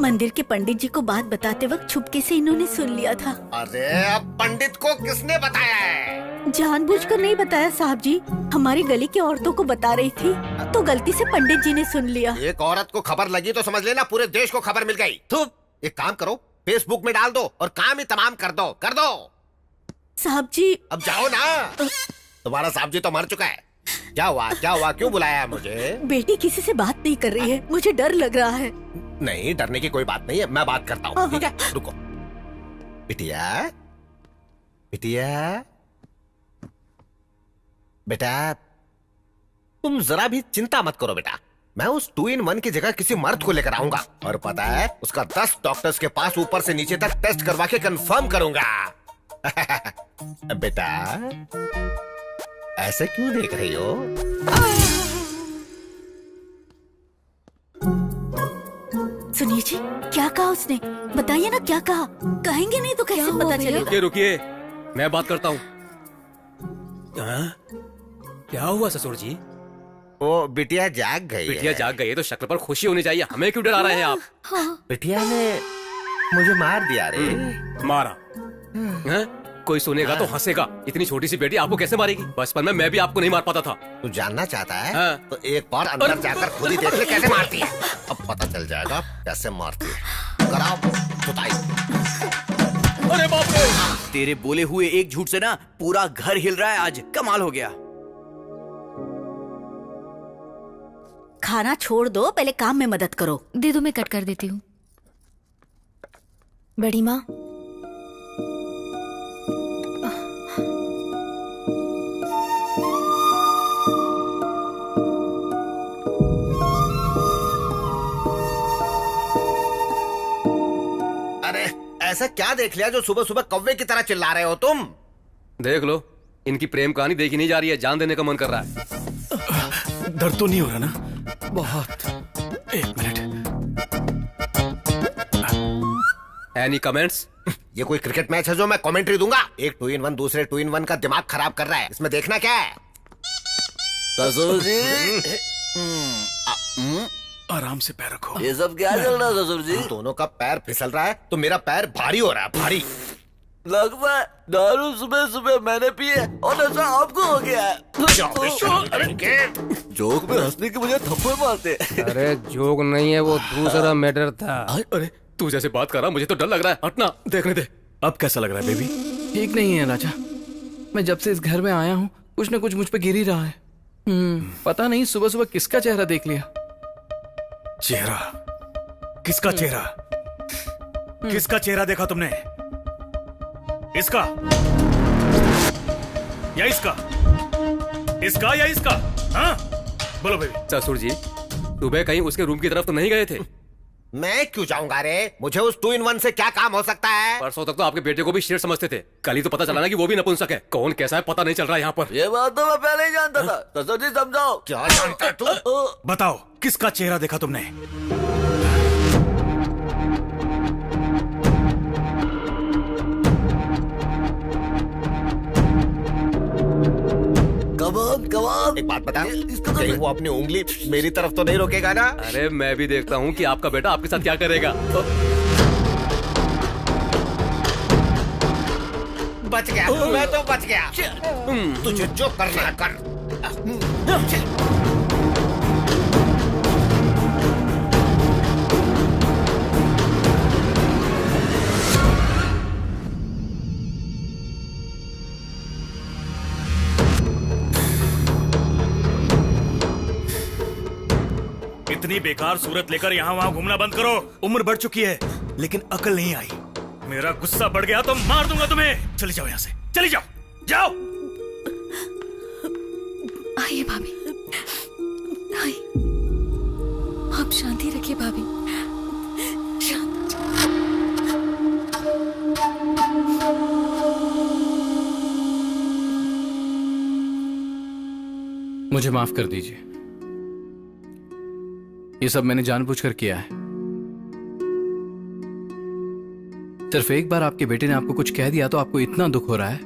मंदिर के पंडित जी को बात बताते वक्त चुपके से इन्होंने सुन लिया था। अरे अब पंडित को किसने बताया है? जानबूझकर नहीं बताया साहब जी, हमारी गली की औरतों को बता रही थी तो गलती से पंडित जी ने सुन लिया। एक औरत को खबर लगी तो समझ लेना पूरे देश को खबर मिल गई। एक काम करो, फेसबुक में डाल दो और काम ही तमाम कर दो। साहब जी अब जाओ ना, तुम्हारा साहब जी तो मर चुका है। क्या हुआ क्यों बुलाया है मुझे? बेटी किसी से बात नहीं कर रही है, मुझे डर लग रहा है। नहीं, डरने की कोई बात नहीं है, मैं बात करता हूँ। ठीक है, रुको। बिटिया बेटा तुम जरा भी चिंता मत करो बेटा, मैं उस 2-in-1 की जगह किसी मर्द को लेकर आऊंगा और पता है उसका 10 डॉक्टर्स के पास ऊपर से नीचे तक टेस्ट करवा के कंफर्म करूंगा। बेटा ऐसे क्यों देख रही हो? सुनिए जी, क्या कहा उसने? बताइए ना क्या कहा, कहेंगे नहीं तो कैसे पता चलेगा? रुकिए, मैं बात करता हूँ। क्या हुआ ससुर जी? वो बिटिया जाग गई है तो शक्ल पर खुशी होनी चाहिए, हमें क्यों डरा रहे हैं आप? बिटिया ने मुझे मार दिया रे। मारा? कोई सुनेगा तो हंसेगा, इतनी छोटी सी बेटी आपको कैसे मारेगी? बचपन में मैं भी आपको नहीं मार पाता था। तू जानना चाहता है? तो एक बार अंदर जाकर खुद ही देख ले कैसे मारती है, अब पता चल जाएगा कैसे मारती है। कराओ सुताई। अरे बाप रे! तेरे बोले हुए एक झूठ से ना पूरा घर हिल रहा है आज, कमाल हो गया। खाना छोड़ दो, पहले काम में मदद करो। दे दो, मैं कट कर देती हूँ। बड़ी माँ, अरे ऐसा क्या देख लिया जो सुबह सुबह कौवे की तरह चिल्ला रहे हो तुम? देख लो, इनकी प्रेम कहानी देखी नहीं जा रही है, जान देने का मन कर रहा है। दर्द तो नहीं हो रहा ना? बहुत। एक मिनट। Any comments? ये कोई क्रिकेट मैच है जो मैं कमेंट्री दूंगा? एक 2-in-1 दूसरे 2-in-1 का दिमाग खराब कर रहा है, इसमें देखना क्या है? ससुर जी आराम से पैर रखो। ये सब क्या चल रहा है ससुर जी? दोनों का पैर फिसल रहा है तो मेरा पैर भारी हो रहा है, भारी। लगता है दारू सुबह सुबह मैंने पी है और नशा आपको हो गया है। जोक में हंसने की मुझे थप्पड़ मारते। अरे जोक नहीं है, वो दूसरा मैटर था। अरे तू जैसे बात कर रहा, मुझे तो डर लग रहा है, हटना, देखने दे। अब कैसा लग रहा है बेबी? ठीक नहीं है राजा, मैं जब से इस घर में आया हूँ कुछ न कुछ मुझ पे गिर ही रहा है। पता नहीं सुबह सुबह किसका चेहरा देख लिया। चेहरा? किसका चेहरा? किसका चेहरा देखा तुमने? इसका या इसका? इसका या इसका? हाँ बोलो बेबी। ससुर जी, सुबह कहीं उसके रूम की तरफ तो नहीं गए थे? मैं क्यों जाऊंगा रे, मुझे उस 2-in-1 से क्या काम हो सकता है? परसों तक तो आपके बेटे को भी शेर समझते थे, कल ही तो पता चला ना कि वो भी नपुंसक है। कौन कैसा है पता नहीं चल रहा है यहाँ पर। ये बात तो मैं पहले ही जानता था। ससुर जी समझाओ। क्या जानता है तू? बताओ किसका चेहरा देखा तुमने? कबाब। एक बात बता, कहीं वो अपनी उंगली मेरी तरफ तो नहीं रोकेगा ना? अरे मैं भी देखता हूँ कि आपका बेटा आपके साथ क्या करेगा। बच गया, मैं तो बच गया। तुझे जो करना है कर। इतनी बेकार सूरत लेकर यहाँ वहाँ घूमना बंद करो। उम्र बढ़ चुकी है लेकिन अकल नहीं आई। मेरा गुस्सा बढ़ गया तो मार दूंगा तुम्हें। चले जाओ यहाँ से, चले जाओ, जाओ। आइए भाभी, आइए। आप शांति रखिए भाभी, शांत। मुझे माफ कर दीजिए, ये सब मैंने जानबूझकर किया है। सिर्फ एक बार आपके बेटे ने आपको कुछ कह दिया तो आपको इतना दुख हो रहा है।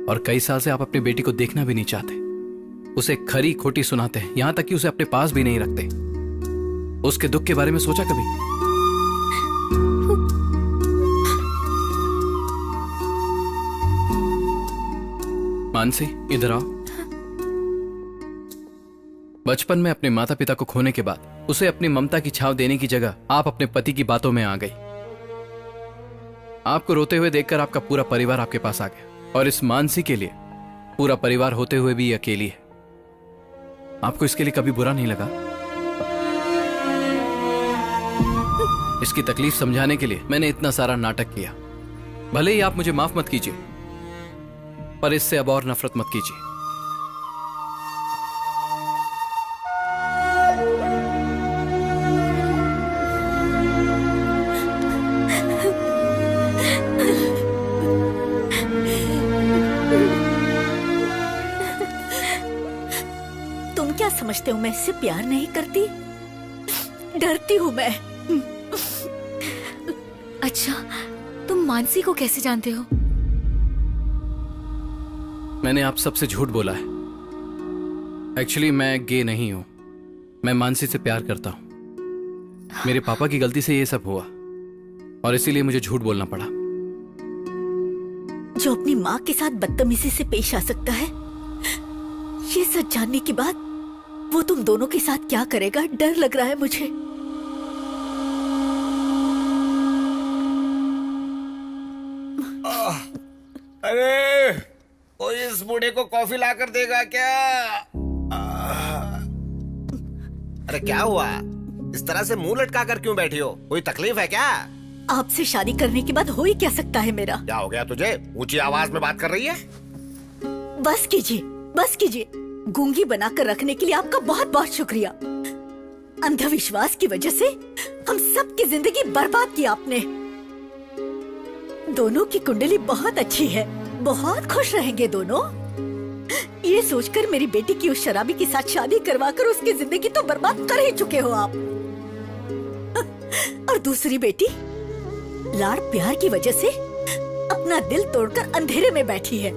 और कई साल से आप अपनी बेटी को देखना भी नहीं चाहते। उसे खरी खोटी सुनाते हैं, यहां तक कि उसे अपने पास भी नहीं रखते। उसके दुख के बारे में सोचा कभी? मानसी, इधर आओ। बचपन में अपने माता पिता को खोने के बाद उसे अपनी ममता की छाव देने की जगह आप अपने पति की बातों में आ गई। आपको रोते हुए देखकर आपका पूरा परिवार आपके पास आ गया, और इस मानसी के लिए पूरा परिवार होते हुए भी अकेली है। आपको इसके लिए कभी बुरा नहीं लगा? इसकी तकलीफ समझाने के लिए मैंने इतना सारा नाटक किया। भले ही आप मुझे माफ मत कीजिए, पर इससे अब और नफरत मत कीजिए। तुम क्या समझते हो मैं इससे प्यार नहीं करती? डरती हूँ मैं। अच्छा, तुम मानसी को कैसे जानते हो? मैंने आप सबसे झूठ बोला है। एक्चुअली मैं गे नहीं हूं, मैं मानसी से प्यार करता हूं। मेरे पापा की गलती से ये सब हुआ और इसीलिए मुझे झूठ बोलना पड़ा। जो अपनी माँ के साथ बदतमीजी से पेश आ सकता है, ये सच जानने के बाद वो तुम दोनों के साथ क्या करेगा, डर लग रहा है मुझे। अरे कोई इस बूढ़े को कॉफी लाकर देगा क्या? अरे क्या हुआ? इस तरह से मुंह लटका कर क्यों बैठी हो? कोई तकलीफ है क्या? आपसे शादी करने के बाद हो ही क्या सकता है मेरा? क्या हो गया तुझे? ऊंची आवाज में बात कर रही है। बस कीजिए, बस कीजिए। गूंगी बनाकर रखने के लिए आपका बहुत बहुत शुक्रिया। अंधविश्वास की वजह से हम सबकी जिंदगी बर्बाद की आपने। दोनों की कुंडली बहुत अच्छी है, बहुत खुश रहेंगे दोनों। ये सोचकर मेरी बेटी की उस शराबी के साथ शादी करवाकर उसकी जिंदगी तो बर्बाद कर ही चुके हो आप। और दूसरी बेटी लाड़ प्यार की वजह से अपना दिल तोड़कर अंधेरे में बैठी है।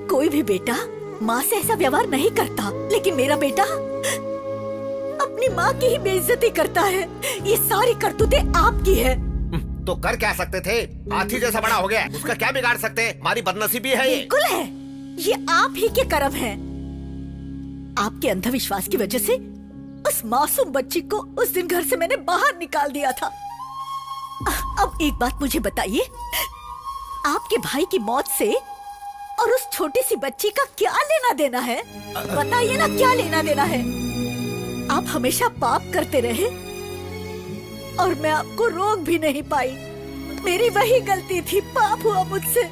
कोई भी बेटा माँ से ऐसा व्यवहार नहीं करता, लेकिन मेरा बेटा अपनी माँ की ही बेइज्जती करता है। ये सारी करतूतें आपकी है। तो कर क्या सकते थे? हाथी जैसा बड़ा हो गया, उसका क्या बिगाड़ सकते? हमारी बदनसीबी है ये। बिल्कुल है, ये आप ही के कर्म है। आपके अंधविश्वास की वजह से उस मासूम बच्ची को उस दिन घर से मैंने बाहर निकाल दिया था। अब एक बात मुझे बताइए, आपके भाई की मौत से और उस छोटी सी बच्ची का क्या लेना देना है? बताइए ना, क्या लेना देना है? आप हमेशा पाप करते रहे और मैं आपको रोक भी नहीं पाई। मेरी वही गलती थी, पाप हुआ मुझसे,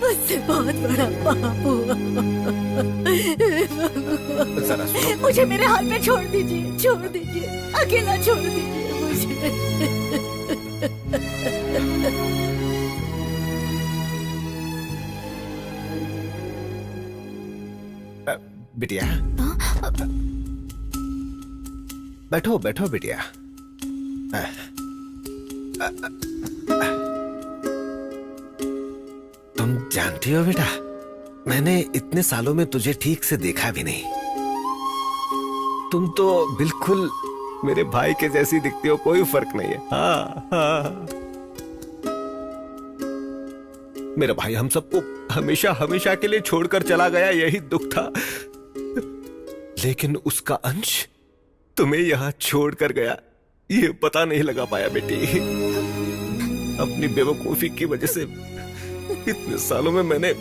मुझसे बहुत बड़ा पाप हुआ। मुझे मेरे हाथ में छोड़ दीजिए, छोड़ दीजिए, अकेला छोड़ दीजिए मुझे। बिटिया, बैठो बैठो बिटिया। तुम जानती हो बेटा, मैंने इतने सालों में तुझे ठीक से देखा भी नहीं। तुम तो बिल्कुल मेरे भाई के जैसी दिखती हो, कोई फर्क नहीं है। हाँ, हाँ। मेरा भाई हम सबको हमेशा हमेशा के लिए छोड़कर चला गया, यही दुख था। लेकिन उसका अंश तुम्हें यहाँ छोड़कर गया, ये पता नहीं लगा पाया बेटी। अपनी बेवकूफी की वजह से इतने सालों में मैंने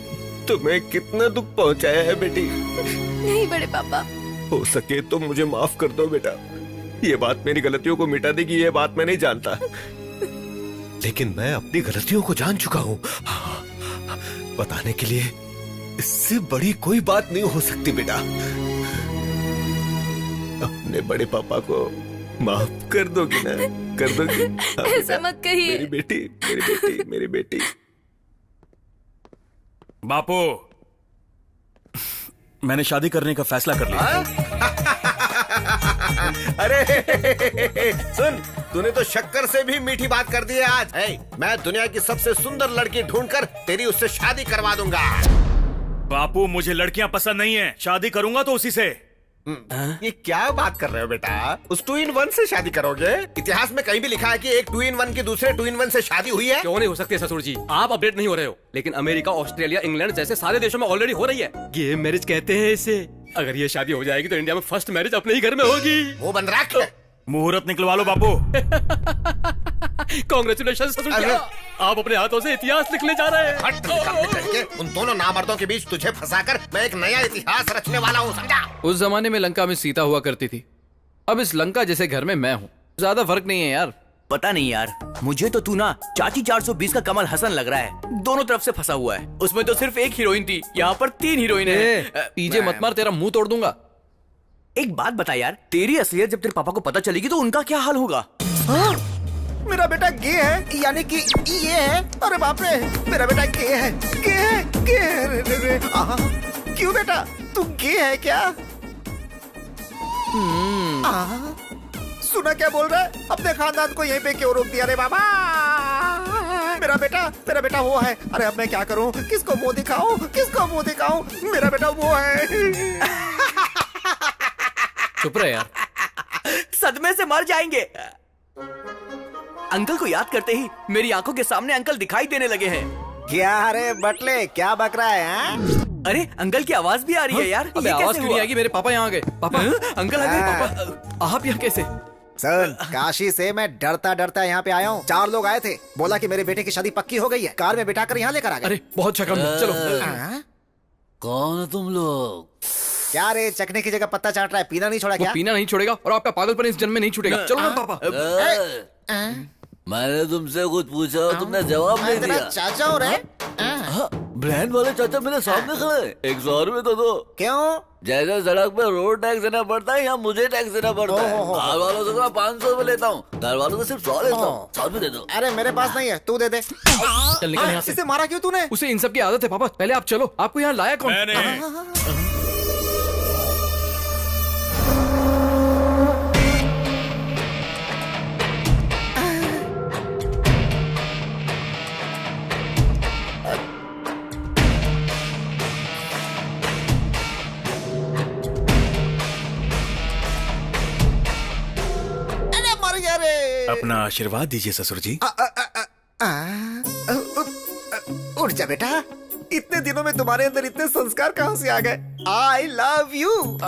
तुम्हें कितना दुख पहुंचाया है बेटी। नहीं बड़े पापा, हो सके तो मुझे माफ कर दो बेटा। ये बात मेरी गलतियों को मिटा देगी, ये बात मैं नहीं जानता, लेकिन मैं अपनी गलतियों को जान चुका हूँ। बताने के लिए इससे बड़ी कोई बात नहीं हो सकती बेटा। अपने बड़े पापा को माफ कर दोगी ना? कर दोगी? ऐसा मत कहिए। मेरी बेटी, मेरी बेटी, मेरी बेटी। बापू, मैंने शादी करने का फैसला कर लिया। अरे सुन, तूने तो शक्कर से भी मीठी बात कर दी है आज। मैं दुनिया की सबसे सुंदर लड़की ढूंढकर तेरी उससे शादी करवा दूंगा। बापू मुझे लड़कियां पसंद नहीं है, शादी करूंगा तो उसी से। ये क्या बात कर रहे हो बेटा? उस 2-in-1 से शादी करोगे? इतिहास में कहीं भी लिखा है कि एक 2-in-1 की दूसरे 2-in-1 से शादी हुई है? क्यों नहीं हो सकती ससुर जी? आप अपडेट नहीं हो रहे हो, लेकिन अमेरिका, ऑस्ट्रेलिया, इंग्लैंड जैसे सारे देशों में ऑलरेडी हो रही है। गेम मैरिज कहते हैं इसे। अगर ये शादी हो जाएगी तो इंडिया में फर्स्ट मैरिज अपने ही घर में होगी। वो बन रख। मुहूर्त निकलवा लो बापू। कांग्रेचुलेशन ससुर जी, आप अपने हाथों से इतिहास लिखने जा रहे हैं। उन दोनों नामर्दों के बीच तुझे फंसाकर मैं एक नया इतिहास रचने वाला हूँ, समझा? उस जमाने में लंका में सीता हुआ करती थी, अब इस लंका जैसे घर में मैं हूँ। ज्यादा फर्क नहीं है यार। पता नहीं यार, मुझे तो तू ना चाची 420 का कमल हसन लग रहा है। दोनों तरफ से फंसा हुआ है। उसमें तो सिर्फ एक हीरोइन थी, यहाँ पर 3 हीरोइन है। पीजे मत मार, तेरा मुंह तोड़ दूंगा। एक बात बता यार, तेरी असलियत जब तेरे पापा को पता चलेगी तो उनका क्या हाल होगा? मेरा बेटा गे है, यानी कि ये है। अरे बाप रे, मेरा बेटा गे है, गे है, गे है। क्यों बेटा, तू गे है क्या? सुना क्या बोल रहा है? अपने खानदान को यहीं पे क्यों रोक दिया रे बाबा? मेरा बेटा वो है। अरे अब मैं क्या करूं? किसको मुंह दिखाऊं? किसको मुंह दिखाऊं? मेरा बेटा वो है। चुप रहे यार, सदमे से मर जाएंगे। अंकल को याद करते ही मेरी आंखों के सामने अंकल दिखाई देने लगे हैं। क्या रे बटले, क्या बक रहा है? अरे अंकल की आवाज भी आ रही है यार। अबे आवाज क्यों नहीं आएगी? मेरे पापा यहाँ आ गए। पापा, अंकल आ गए। पापा, आप यहाँ कैसे? सर, काशी से मैं डरता डरता यहाँ पे आया हूँ। 4 लोग आए थे, बोला कि मेरे बेटे की शादी पक्की हो गई है, कार में बिठाकर यहाँ लेकर आ गए। अरे बहुत अच्छा काम, चलो। कौन है तुम लोग? क्या रे, चखने की जगह पत्ता चाट रहा है? पीना नहीं छोड़ा क्या? पीना नहीं छोड़ेगा और आपका पागलपन इस जन्म में नहीं छूटेगा। चलो ना पापा। मैंने तुमसे कुछ पूछा, तुमने जवाब नहीं दिया। चाचा हो रहे? ब्रांड वाले चाचा मेरे सामने खड़े। 100 रुपए तो दो। क्यों? जैसे सड़क पे रोड टैक्स देना पड़ता है, यहाँ मुझे टैक्स देना पड़ता है। घर वालों से मैं 500 रुपए लेता हूँ, घर वालों से सिर्फ 100 लेता हूँ। 100 रुपए दे दो। अरे मेरे पास नहीं है, तू दे दे। चल निकल यहाँ से। इसे मारा क्यों तूने? उसे इन सब की आदत है पापा। पहले आप चलो, आपको यहाँ लाया कौन? अपना आशीर्वाद दीजिए ससुर जी। उठ जा बेटा, इतने दिनों में तुम्हारे अंदर इतने संस्कार कहाँ से आ गए? आई लव यू।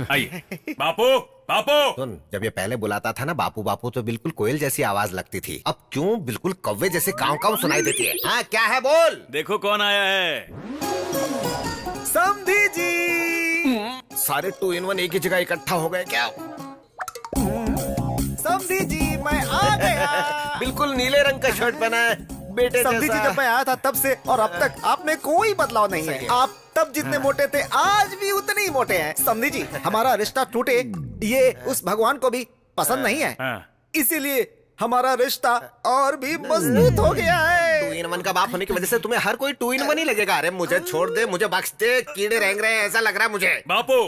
आइए। बापू, बापू। सुन, जब ये पहले बुलाता था ना बापू बापू, तो बिल्कुल कोयल जैसी आवाज लगती थी। अब क्यों बिल्कुल कौवे जैसे काव काव सुनाई देती है? हाँ क्या है बोल? देखो कौन आया है। समधी जी। सारे 2-in-1 एक ही जगह इकट्ठा हो गए क्या? समधी जी, मैं आ गया। बिल्कुल नीले रंग का शर्ट पहना है बेटे जैसा। समधी जी, जब मैं आया था तब से और अब तक आप में कोई बदलाव नहीं है। आप तब जितने मोटे थे आज भी उतने ही मोटे हैं। समधी जी, हमारा रिश्ता टूटे ये उस भगवान को भी पसंद नहीं है, इसीलिए हमारा रिश्ता और भी मजबूत हो गया है। 2-in-1 का बाप होने की वजह से तुम्हें हर कोई 2-in-1 ही लगेगा। अरे मुझे छोड़ दे, मुझे बख्श दे, कीड़े रेंग रहे हैं ऐसा लग रहा है मुझे। बापू,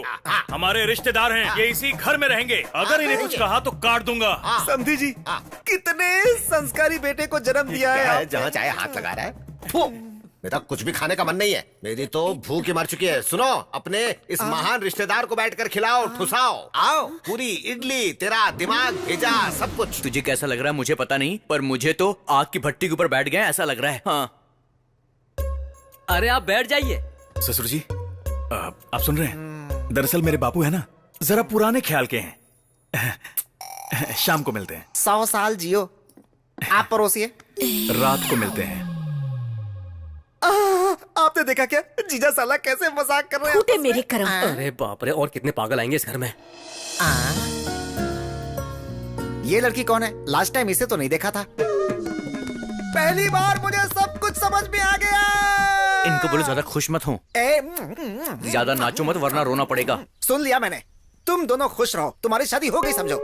हमारे रिश्तेदार हैं, ये इसी घर में रहेंगे। अगर इन्हें कुछ कहा तो काट दूंगा। समधी जी, कितने संस्कारी बेटे को जन्म दिया है। जहाँ चाहे हाथ लगा रहा है। मेरा कुछ भी खाने का मन नहीं है, मेरी तो भूख ही मर चुकी है। सुनो, अपने इस महान रिश्तेदार को बैठकर खिलाओ, ठुसाओ। आओ, पूरी इडली, तेरा दिमाग भेजा, सब कुछ। तुझे कैसा लग रहा है मुझे पता नहीं, पर मुझे तो आग की भट्टी के ऊपर बैठ गए ऐसा लग रहा है। हाँ। अरे आप बैठ जाइए। ससुर जी, आप सुन रहे हैं? दरअसल मेरे बापू है ना, जरा पुराने ख्याल के हैं। शाम को मिलते हैं। 100 साल जियो। आप परोसिए। रात को मिलते हैं। आपने देखा क्या जीजा साला कैसे मजाक कर रहे हैं? फूटे मेरे कर्म। अरे बाप रे, और कितने पागल आएंगे इस घर में। ये लड़की कौन है? लास्ट टाइम इसे तो नहीं देखा था। पहली बार मुझे सब कुछ समझ में आ गया। इनको बोलो ज्यादा खुश मत हो, ज्यादा नाचो मत वरना रोना पड़ेगा। सुन लिया मैंने, तुम दोनों खुश रहो, तुम्हारी शादी हो गई समझो।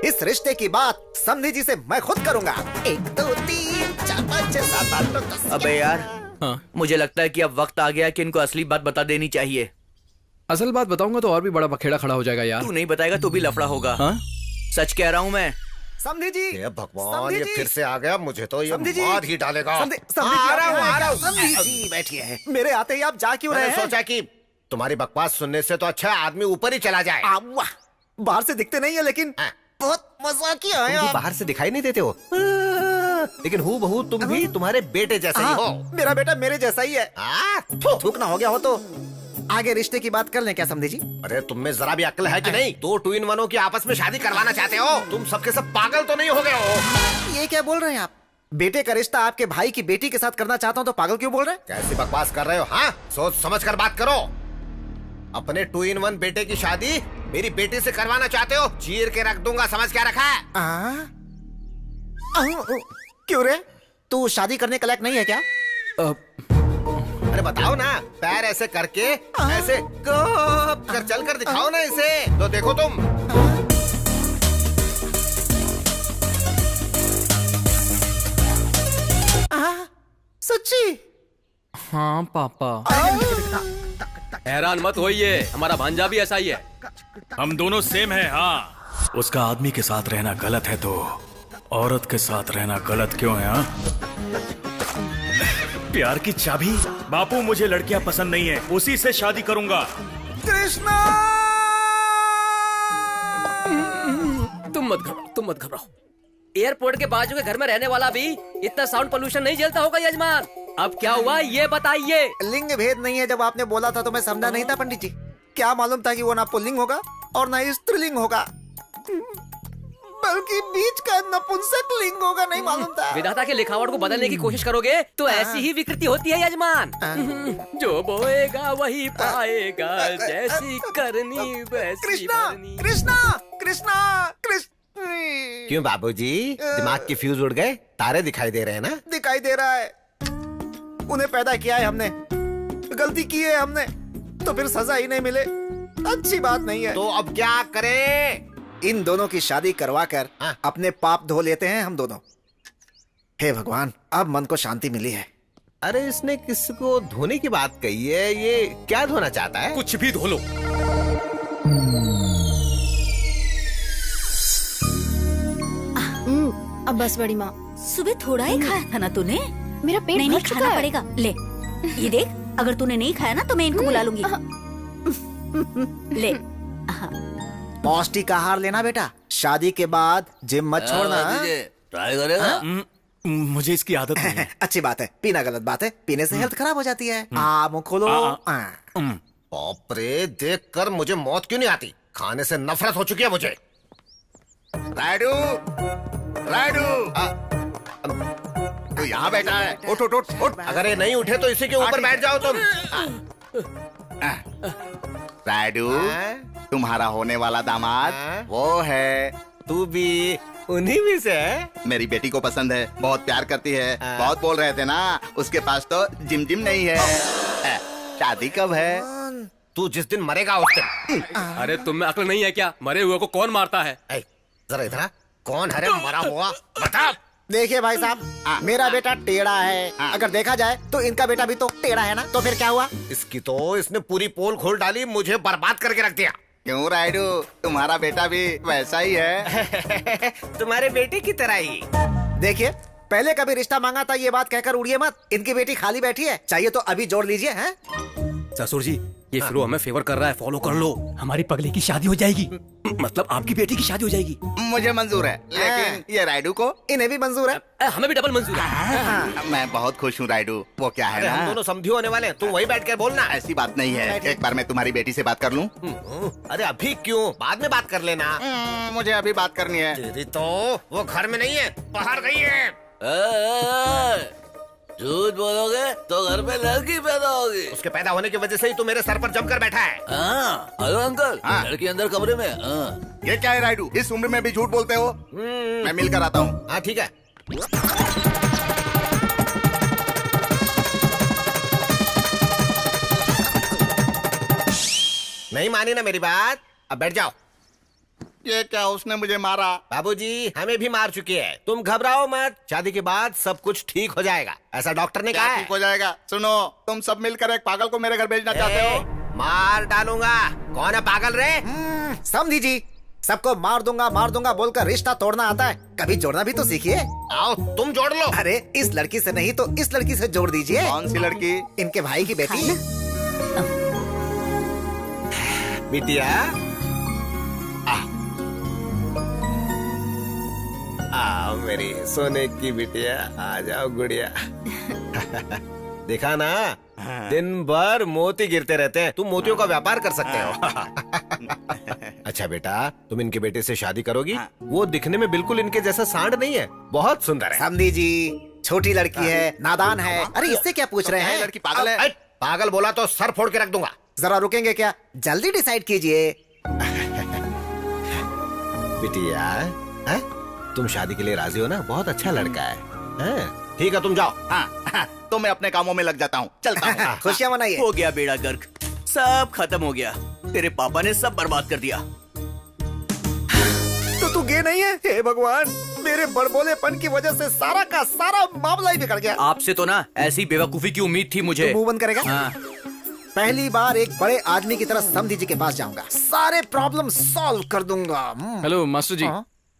इस रिश्ते की बात समधी जी से मैं खुद करूंगा। 1 2 3 4 5 6 7 8 9 10। अबे यार, हाँ, मुझे लगता है कि अब वक्त आ गया कि इनको असली बात बता देनी चाहिए। असल बात बताऊंगा तो और भी बड़ा बखेड़ा खड़ा हो जाएगा यार। तू नहीं बताएगा तो भी लफड़ा होगा। हाँ? सच कह रहा हूँ मैं। समझी जी, ये भगवान, ये जी। फिर से आ गया, मुझे तो ये समझी जी। मार ही डालेगा। समझी आ रहा हूँ। समझी जी, बैठिए। मेरे आते ही आप जा क्यों रहे मैंने हैं? सोचा कि तुम्हारी बकवास सुनने से तो अच्छा है आदमी ऊपर ही चला जाए। वाह, बाहर से दिखते नहीं है लेकिन बहुत मजाकिया है तुम भी आप। बाहर से दिखाई नहीं देते हो, लेकिन हूँ बहू तुम भी तुम्हारे बेटे जैसे ही हो। मेरा बेटा मेरे जैसा ही है। थूक ना हो गया हो तो आगे रिश्ते की बात कर लें क्या समझे जी? अरे तुम में जरा भी अक्ल है कि नहीं? दो टू इन वनों की आपस में शादी करवाना चाहते हो? तुम सबके सब पागल तो नहीं हो गए हो? ये क्या बोल रहे हैं आप? बेटे का रिश्ता आपके भाई की बेटी के साथ करना चाहता हूँ तो पागल क्यों बोल रहे हैं? कैसी बकवास कर रहे हो? हाँ, सोच समझ कर बात करो। अपने टू इन वन बेटे की शादी मेरी बेटी से करवाना चाहते हो? चीर के रख दूंगा, समझ क्या रखा है? क्यों रे, तू शादी करने के लायक नहीं है क्या? अरे बताओ ना, पैर ऐसे करके ऐसे कर चल कर दिखाओ ना इसे, तो देखो तुम। सच्ची? हाँ पापा। हैरान मत होइए, हमारा भांजा भी ऐसा ही है। हम दोनों सेम हैं। हाँ, उसका आदमी के साथ रहना गलत है तो औरत के साथ रहना गलत क्यों है? हाँ, प्यार की चाबी। बापू, मुझे लड़कियां पसंद नहीं है, उसी से शादी करूंगा। कृष्णा, तुम मत घबराओ। एयरपोर्ट के बाजू के घर में रहने वाला भी इतना साउंड पोल्यूशन नहीं झेलता होगा यजमान। अब क्या हुआ ये बताइए। लिंग भेद नहीं है, जब आपने बोला था तो मैं समझा नहीं था पंडित जी। क्या मालूम था कि वो ना पुल्लिंग होगा और ना ही स्त्रीलिंग होगा, बल्कि बीच का नपुंसक लिंग होगा, नहीं मालूम था। विधाता के लिखावट को बदलने की कोशिश करोगे तो ऐसी ही विकृति होती है यजमान। जो बोएगा वही पाएगा, जैसी करनी वैसी कृष्णा, भरनी। कृष्णा, कृष्णा, कृष्ण। क्यों बाबूजी, दिमाग के फ्यूज उड़ गए? तारे दिखाई दे रहे हैं ना? दिखाई दे रहा है। उन्हें पैदा किया है हमने, गलती की है हमने, तो फिर सजा ही नहीं मिले, अच्छी बात नहीं है। तो अब क्या करें? इन दोनों की शादी करवाकर अपने पाप धो लेते हैं हम दोनों। हे भगवान, अब मन को शांति मिली है। अरे इसने किसको धोने की बात कही है? ये क्या धोना चाहता है? कुछ भी धो लो। अब बस बड़ी माँ। सुबह थोड़ा ही खाया था ना तूने? मेरा पेट नहीं भर नहीं, चुका खाना है। पड़ेगा। ले ये देख, अगर तूने नहीं खाया ना तो मैं इनको बुला लूंगी। ले। पौष्टिक आहार लेना बेटा, शादी के बाद जिम मत छोड़ना। ट्राई करेगा? मुझे इसकी आदत नहीं है। अच्छी बात है, पीना गलत बात है, पीने से हेल्थ खराब हो जाती है। मुंह खोलो। बाप रे, देख कर मुझे मौत क्यों नहीं आती? खाने से नफरत हो चुकी है मुझे। राइडू, राइडू, तू यहाँ बैठा है? उठ उठ उठ उठ। अगर ये नहीं उठे तो इसी के ऊपर बैठ जाओ तुम। राइडू, तुम्हारा होने वाला दामाद वो है। तू भी उन्हीं में से है? मेरी बेटी को पसंद है, बहुत प्यार करती है। बहुत बोल रहे थे ना, उसके पास तो जिम जिम नहीं है। शादी कब है? तू जिस दिन मरेगा उस दिन। अरे तुम में अक्ल नहीं है क्या? मरे हुए को कौन मारता है? जरा इधर आ, कौन है रे मरा हुआ? बता। देखिए भाई साहब, मेरा बेटा टेढ़ा है। अगर देखा जाए तो इनका बेटा भी तो टेढ़ा है ना, तो फिर क्या हुआ? इसकी तो इसने पूरी पोल खोल डाली, मुझे बर्बाद करके रख दिया। क्यों राइडू, तुम्हारा बेटा भी वैसा ही है। तुम्हारे बेटे की तरह ही। देखिए, पहले कभी रिश्ता मांगा था, ये बात कहकर उड़िए मत। इनकी बेटी खाली बैठी है, चाहिए तो अभी जोड़ लीजिए। हैं? ससुर जी, ये फिरो हमें फेवर कर रहा है, फॉलो कर लो। हमारी पगली की शादी हो जाएगी, मतलब आपकी बेटी की शादी हो जाएगी। मुझे मंजूर है, लेकिन ये राइडू को? इन्हें भी मंजूर है। हमें भी डबल मंजूर है। मैं बहुत खुश हूँ राइडू। वो क्या है अरे ना, हम दोनों समझी होने वाले हैं, तुम वही बैठ कर बोलना। ऐसी बात नहीं है। एक बार मैं तुम्हारी बेटी से बात कर लूँ? अरे अभी क्यों, बाद में बात कर लेना। मुझे अभी बात करनी है। तेरी तो वो घर में नहीं है, बाहर गई है। झूठ बोलोगे तो घर में लड़की पैदा होगी। उसके पैदा होने की वजह से ही तू मेरे सर पर जमकर बैठा है। हेलो अंकल, लड़की अंदर कमरे में। ये क्या है राइडू, इस उम्र में भी झूठ बोलते हो? मैं मिलकर आता हूँ। हाँ ठीक है। नहीं मानी ना मेरी बात, अब बैठ जाओ। ये क्या, उसने मुझे मारा? बाबूजी, हमें भी मार चुकी है। तुम घबराओ मत, शादी के बाद सब कुछ ठीक हो जाएगा, ऐसा डॉक्टर ने कहा है। ठीक हो जाएगा? सुनो, तुम सब मिलकर एक पागल को मेरे घर भेजना चाहते हो? मार डालूंगा। कौन है पागल रे? समझी जी, सबको मार दूंगा बोलकर रिश्ता तोड़ना आता है, कभी जोड़ना भी तो सीखिए। आओ तुम जोड़ लो। अरे इस लड़की से नहीं तो इस लड़की से जोड़ दीजिए। कौन सी लड़की? इनके भाई की बेटी। बिटिया आ मेरी सोने की बिटिया, आ जाओ गुड़िया। देखा ना, दिन भर मोती गिरते रहते हैं, तुम मोतियों का व्यापार कर सकते हो। अच्छा बेटा, तुम इनके बेटे से शादी करोगी? वो दिखने में बिल्कुल इनके जैसा सांड नहीं है, बहुत सुंदर है। समझी जी, छोटी लड़की है, नादान है। अरे इससे क्या पूछ रहे हैं? लड़की पागल है। पागल बोला तो सर फोड़ के रख दूंगा। जरा रुकेंगे क्या? जल्दी डिसाइड कीजिए। बिटिया, है? तुम शादी के लिए राजी हो ना? बहुत अच्छा लड़का है। ठीक है, तुम जाओ। हाँ, तो मैं अपने कामों में लग जाता हूँ, चलता हूँ। खुशियाँ मनाइए। हो गया बेड़ा गर्क, सब खत्म हो गया। तेरे पापा ने सब बर्बाद कर दिया। तो तू गे नहीं है? हे भगवान, मेरे बड़बोलेपन की वजह से सारा का सारा मामला ही बिगड़ गया। आपसे तो ना ऐसी बेवकूफी की उम्मीद थी मुझे। मुंह बंद करेगा? हाँ। पहली बार एक बड़े आदमी की तरह समधी जी के पास जाऊंगा, सारे प्रॉब्लम सॉल्व कर दूंगा। हेलो मास्टर जी,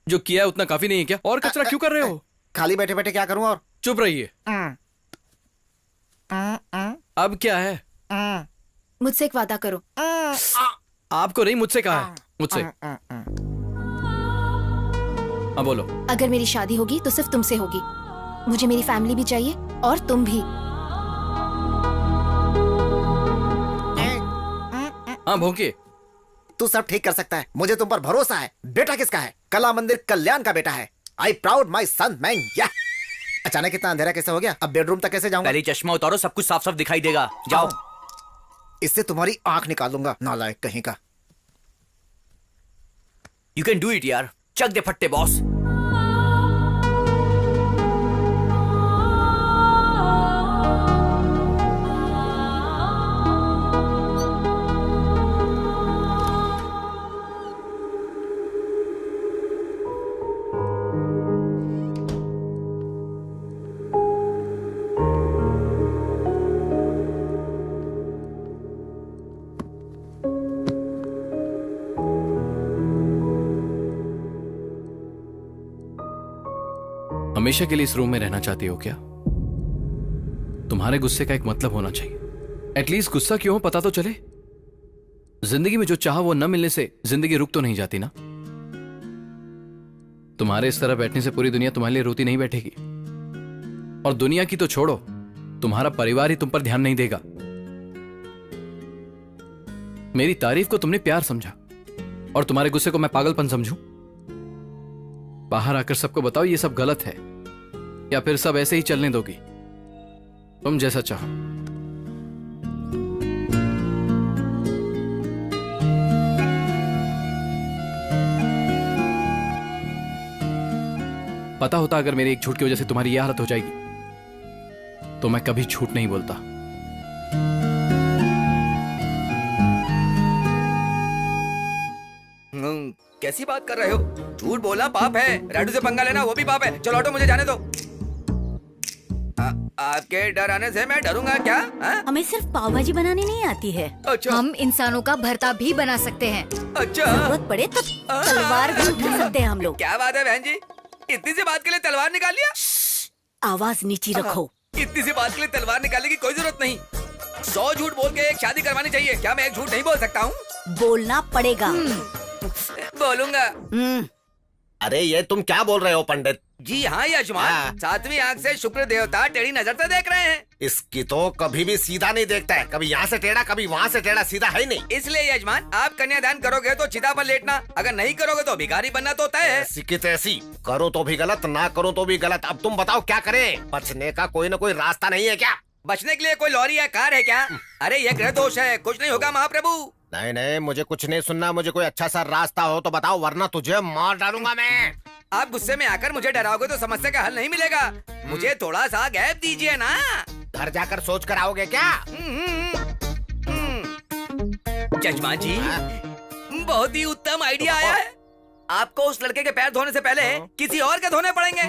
जो किया है उतना काफी नहीं है क्या? और कचरा क्यों कर रहे हो? खाली बैठे बैठे क्या करूं? और चुप रहिए। अब क्या है? मुझसे एक वादा करो। आपको नहीं, मुझसे कहा है। मुझसे। हाँ बोलो। अगर मेरी शादी होगी तो सिर्फ तुमसे होगी। मुझे मेरी फैमिली भी चाहिए और तुम भी। हाँ भोंके, तू सब ठीक कर सकता है, मुझे तुम पर भरोसा है। बेटा किसका है? कला मंदिर कल्याण का बेटा है। I proud my son man. या अचानक इतना अंधेरा कैसे हो गया? अब बेडरूम तक कैसे जाऊंगा? पहले चश्मा उतारो, सब कुछ साफ साफ दिखाई देगा। जाओ। इससे तुम्हारी आंख निकालूंगा, नालायक कहीं का। यू कैन डू इट यार, चक दे फट्टे बॉस। हमेशा के लिए इस रूम में रहना चाहती हो क्या? तुम्हारे गुस्से का एक मतलब होना चाहिए। एटलीस्ट गुस्सा क्यों हो पता तो चले। जिंदगी में जो चाहा वो न मिलने से जिंदगी रुक तो नहीं जाती ना। तुम्हारे इस तरह बैठने से पूरी दुनिया तुम्हारे लिए रोती नहीं बैठेगी। और दुनिया की तो छोड़ो, तुम्हारा परिवार ही तुम पर ध्यान नहीं देगा। मेरी तारीफ को तुमने प्यार समझा और तुम्हारे गुस्से को मैं पागलपन समझूं? बाहर आकर सबको बताओ ये सब गलत है, या फिर सब ऐसे ही चलने दोगी? तुम जैसा चाहो। पता होता अगर मेरे एक झूठ की वजह से तुम्हारी यह हालत हो जाएगी तो मैं कभी झूठ नहीं बोलता। कैसी बात कर रहे हो? झूठ बोलना पाप है, राडू से पंगा लेना वो भी पाप है। चलो ऑटो, मुझे जाने दो। आपके डर आने से मैं डरूंगा क्या? हमें सिर्फ पाव भाजी बनानी नहीं आती है। अच्छा। हम इंसानों का भरता भी बना सकते हैं। अच्छा। जरूरत पड़े तो तलवार भी उठा सकते हैं हम लोग। क्या बात है बहन जी, इतनी सी बात के लिए तलवार निकाल लिया? आवाज नीची रखो। इतनी सी बात के लिए तलवार निकालने की कोई जरूरत नहीं। 100 झूठ बोल के एक शादी करवानी चाहिए। क्या मैं एक झूठ नहीं बोल सकता हूँ? बोलना पड़ेगा। बोलूंगा। अरे ये तुम क्या बोल रहे हो पंडित? जी हाँ यजमान, 7वीं आंख से शुक्र देवता टेढ़ी नजर से देख रहे हैं। इसकी तो कभी भी सीधा नहीं देखता है, कभी यहाँ से टेढ़ा कभी वहाँ से टेढ़ा, सीधा है ही नहीं। इसलिए यजमान, आप कन्यादान करोगे तो चिता पर लेटना, अगर नहीं करोगे तो भिखारी बनना तो तय है। ऐसी की तैसी, करो तो भी गलत, ना करो तो भी गलत। अब तुम बताओ क्या करें? बचने का कोई न कोई रास्ता नहीं है क्या? बचने के लिए कोई लॉरी या कार है क्या? अरे ये ग्रह दोष है, कुछ नहीं होगा महाप्रभु। नहीं नहीं, मुझे कुछ नहीं सुनना। मुझे कोई अच्छा सा रास्ता हो तो बताओ, वरना तुझे मार डालूंगा मैं। आप गुस्से में आकर मुझे डराओगे तो समस्या का हल नहीं मिलेगा। मुझे थोड़ा सा गैप दीजिए ना। घर जाकर सोच कर आओगे क्या? जजमान जी, बहुत ही उत्तम आइडिया आया है। आपको उस लड़के के पैर धोने से पहले किसी और के धोने पड़ेंगे।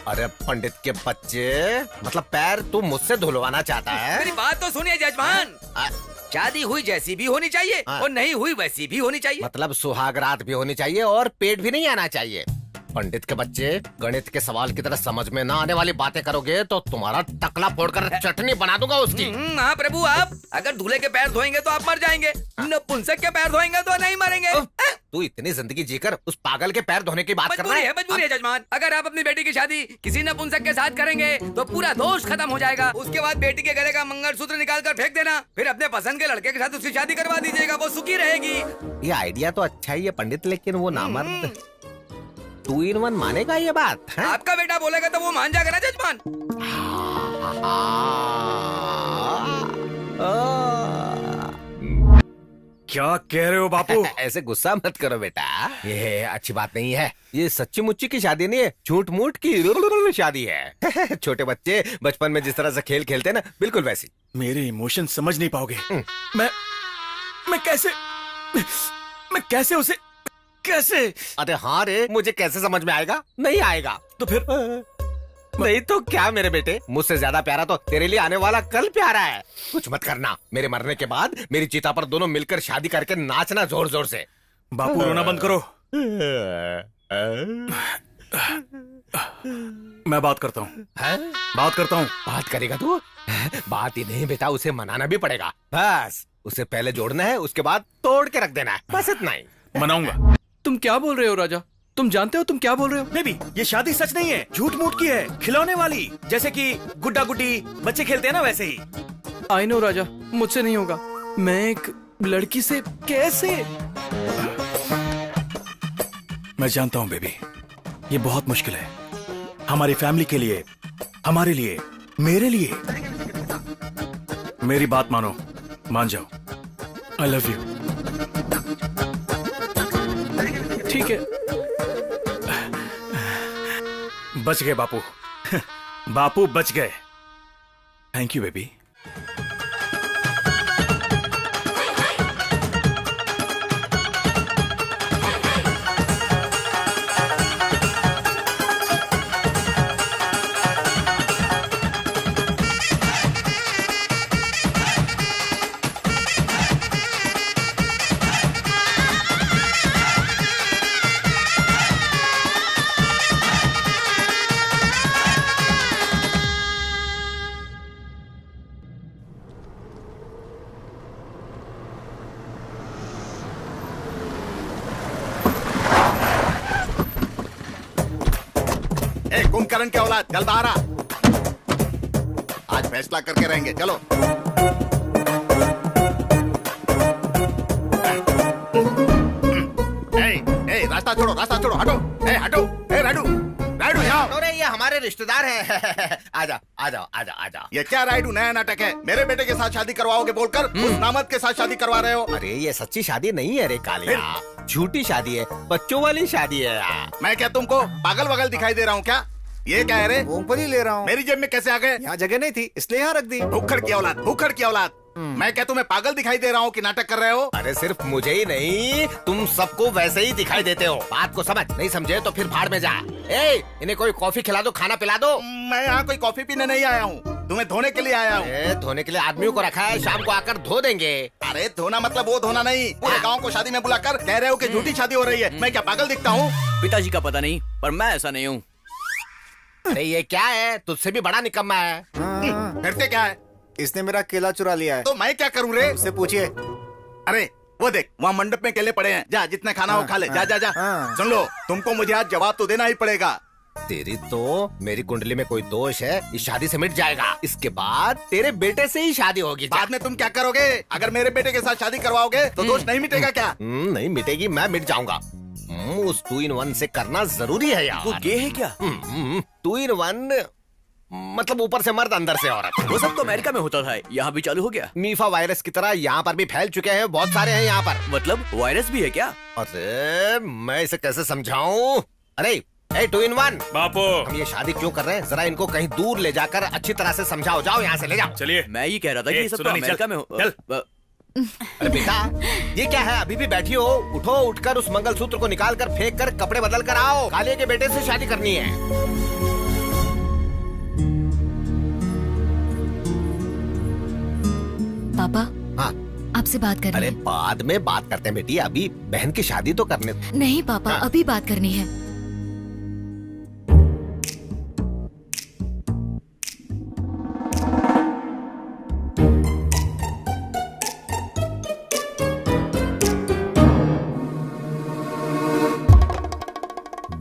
अरे पंडित के बच्चे, मतलब पैर तू मुझसे धुलवाना चाहता है? मेरी बात तो सुनिए जजमान। शादी हुई जैसी भी होनी चाहिए और नहीं हुई वैसी भी होनी चाहिए। मतलब सुहाग रात भी होनी चाहिए और पेट भी नहीं आना चाहिए। पंडित के बच्चे गणित के सवाल की तरह समझ में ना आने वाली बातें करोगे तो तुम्हारा टकला फोड़कर चटनी बना दूंगा उसकी। हाँ प्रभु, आप अगर दूल्हे के पैर धोएंगे तो आप मर जाएंगे, नपुंसक के पैर धोएंगे तो नहीं मरेंगे। तू इतनी जिंदगी जीकर उस पागल के पैर धोने की बात कर रहा है? मजबूरी है जजमान। अगर आप अपनी बेटी की शादी किसी नपुंसक के साथ करेंगे तो पूरा दोष खत्म हो जाएगा। उसके बाद बेटी के गले का मंगलसूत्र निकाल कर फेंक देना, फिर अपने पसंद के लड़के के साथ उसकी शादी करवा दीजिएगा, वो सुखी रहेगी। ये आइडिया तो अच्छा ही है पंडित, लेकिन वो नामर्द 2 in 1 मानेगा ये बात? आपका बेटा बोलेगा तो वो मान जाएगा ना जजमान। क्या कह रहे हो बापू? ऐसे गुस्सा मत करो बेटा, ये अच्छी बात नहीं है। ये सच्ची मुच्ची की शादी नहीं है, झूठ मूठ की शादी है। छोटे बच्चे बचपन में जिस तरह से खेल खेलते ना, बिल्कुल वैसी। मेरे इमोशन समझ नहीं पाओगे। मैं कैसे उसे कैसे? अरे हाँ रे, मुझे कैसे समझ में आएगा? नहीं आएगा तो फिर नहीं तो क्या मेरे बेटे, मुझसे ज्यादा प्यारा तो तेरे लिए आने वाला कल प्यारा है। कुछ मत करना, मेरे मरने के बाद मेरी चिता पर दोनों मिलकर शादी करके नाचना जोर जोर से। बापू रोना बंद करो। मैं बात करता हूँ। बात करेगा तू? बात ही नहीं बेटा, उसे मनाना भी पड़ेगा। बस उसे पहले जोड़ना है, उसके बाद तोड़ के रख देना है, बस इतना ही। मनाऊंगा। तुम क्या बोल रहे हो राजा? तुम जानते हो तुम क्या बोल रहे हो? बेबी, ये शादी सच नहीं है, झूठ मूठ की है, खिलौने वाली, जैसे कि गुड्डा गुड्डी बच्चे खेलते हैं ना, वैसे ही। आई नो राजा, मुझसे नहीं होगा। मैं एक लड़की से कैसे? मैं जानता हूँ बेबी, ये बहुत मुश्किल है हमारी फैमिली के लिए, हमारे लिए, मेरे लिए। मेरी बात मानो, मान जाओ। आई लव यू। ठीक है। बच गए बापू। बापू बच गए। Thank you baby. कुंभकर्ण के औलाद, जल्द आ रहा। आज फैसला करके रहेंगे, चलो। रास्ता छोड़ो, हटो। हटो, राइडू यहाँ। अरे ये हमारे रिश्तेदार हैं। आजा। ये क्या राइडू, नया नाटक है? मेरे बेटे के साथ शादी करवाओगे बोलकर उस नामद के साथ शादी करवा रहे हो। अरे ये सच्ची शादी नहीं है रे कालिया, झूठी शादी है, बच्चों वाली शादी है। मैं क्या तुमको पागल वगल दिखाई दे रहा हूँ क्या? ये क्या है रे? मूंगफली ले रहा हूँ। मेरी जेब में कैसे आ गए? यहाँ जगह नहीं थी इसलिए यहाँ रख दी। भूखड़ की औलाद। मैं क्या तुम्हें पागल दिखाई दे रहा हूँ कि नाटक कर रहे हो? अरे सिर्फ मुझे ही नहीं, तुम सबको वैसे ही दिखाई देते हो। बात को समझ, नहीं समझे तो फिर भाड़ में जा। इन्हें कोई कॉफी खिला दो, खाना पिला दो। मैं यहाँ कोई कॉफी पीने नहीं आया हूँ, तुम्हें धोने के लिए आया हूँ। धोने के लिए आदमियों को रखा है, शाम को आकर धो देंगे। अरे धोना मतलब वो धोना नहीं, पूरे गाँव को शादी में बुलाकर कह रहे हो कि झूठी शादी हो रही है। मैं क्या पागल दिखता हूँ? पिताजी का पता नहीं, पर मैं ऐसा नहीं हूँ। अरे ये क्या है, तुझसे भी बड़ा निकम्मा है। फिर से क्या है? इसने मेरा केला चुरा लिया है। तो मैं क्या करूँ रे? उससे पूछिए। अरे वो देख, वहाँ मंडप में केले पड़े हैं, जा जितना खाना हो खा ले। जा। सुन लो, तुमको मुझे आज जवाब तो देना ही पड़ेगा। तेरी तो मेरी कुंडली में कोई दोष है, इस शादी से मिट जाएगा। इसके बाद तेरे बेटे से ही शादी होगी। बाद में तुम क्या करोगे? अगर मेरे बेटे के साथ शादी करवाओगे तो दोष नहीं मिटेगा क्या? नहीं मिटेगी, मैं मिट जाऊंगा। उस 2 in 1 से करना जरूरी है यार। वो गे है क्या? 2 in 1 मतलब ऊपर से मर्द अंदर से औरत। वो सब तो अमेरिका में होता था, यहाँ भी चालू हो गया। मीफा वायरस की तरह यहाँ पर भी फैल चुके हैं, बहुत सारे हैं यहाँ पर। मतलब वायरस भी है क्या? अरे मैं इसे कैसे समझाऊं? अरे 2 in 1 बापू, हम ये शादी क्यों कर रहे हैं? जरा इनको कहीं दूर ले जाकर अच्छी तरह से समझाओ। जाओ यहाँ से, ले जाओ। चलिए। मैं ये कह रहा था कि ये सब तो अमेरिका में हो। अरे बेटा, ये क्या है? अभी भी बैठी हो? उठो, उठकर उस मंगलसूत्र को निकाल कर फेंक कर कपड़े बदल कर आओ। कालिया के बेटे से शादी करनी है। पापा, हाँ आपसे बात करनी अरे है। बाद में बात करते हैं बेटी, अभी बहन की शादी तो करने दो। नहीं पापा, अभी बात करनी है।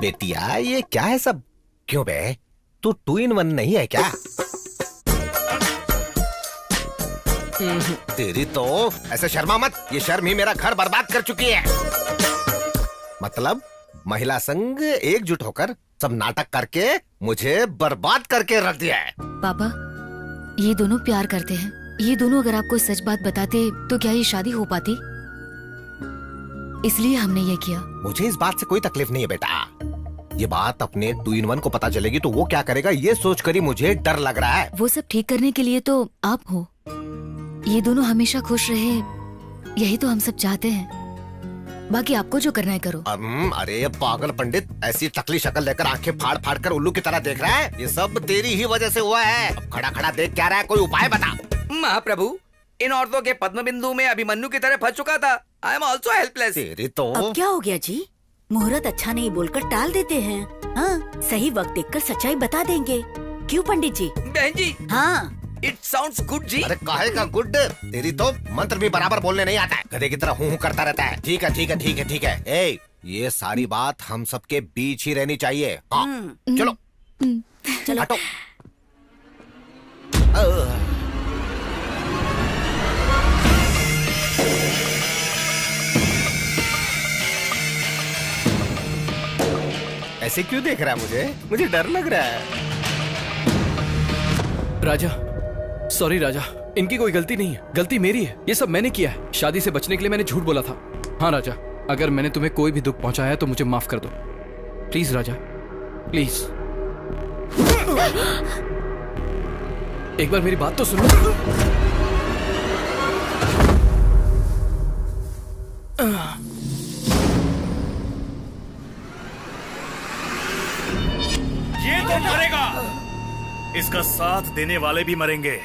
बेटिया ये क्या है सब? क्यों बे, तू 2 in 1 नहीं है क्या? तेरी तो ऐसे शर्मा मत, ये शर्म ही मेरा घर बर्बाद कर चुकी है। मतलब महिला संघ एकजुट होकर सब नाटक करके मुझे बर्बाद करके रख दिया है। पापा, ये दोनों प्यार करते हैं। ये दोनों अगर आपको सच बात बताते तो क्या ये शादी हो पाती? इसलिए हमने ये किया। मुझे इस बात से कोई तकलीफ नहीं है बेटा। ये बात अपने 2 in 1 को पता चलेगी तो वो क्या करेगा ये सोच कर ही मुझे डर लग रहा है। वो सब ठीक करने के लिए तो आप हो। ये दोनों हमेशा खुश रहे, यही तो हम सब चाहते हैं। बाकी आपको जो करना है करो। अरे पागल पंडित, ऐसी टकली शक्ल लेकर आंखें फाड़ फाड़ कर उल्लू की तरह देख रहा है? ये सब तेरी ही वजह से हुआ है। अब खड़ा खड़ा देख क्या रहा है, कोई उपाय बता। महाप्रभु, इन औरतों के पद्म बिंदु में अभिमन्यु की तरह फंस चुका था। I am also helpless. तेरी तो अब क्या हो गया जी? मुहूर्त अच्छा नहीं बोलकर टाल देते हैं। हाँ, सही वक्त देखकर सच्चाई बता देंगे। क्यों पंडित जी? बहन जी। हाँ, इट साउंड्स गुड जी। अरे काहे का गुड? तेरी तो मंत्र भी बराबर बोलने नहीं आता है, गधे की तरह हूँ करता रहता है। ठीक है ठीक है ठीक है ठीक है। ए, ये सारी बात हम सबके बीच ही रहनी चाहिए। हाँ, चलो चलो हटो। ऐसे क्यों देख रहा है मुझे? मुझे डर लग रहा है। राजा, सॉरी राजा, इनकी कोई गलती नहीं है, गलती मेरी है। ये सब मैंने किया है। शादी से बचने के लिए मैंने झूठ बोला था। हाँ राजा, अगर मैंने तुम्हें कोई भी दुख पहुंचाया है तो मुझे माफ कर दो। Please Raja, please. एक बार मेरी बात तो सुनो। ये तो मरेगा, इसका साथ देने वाले भी मरेंगे।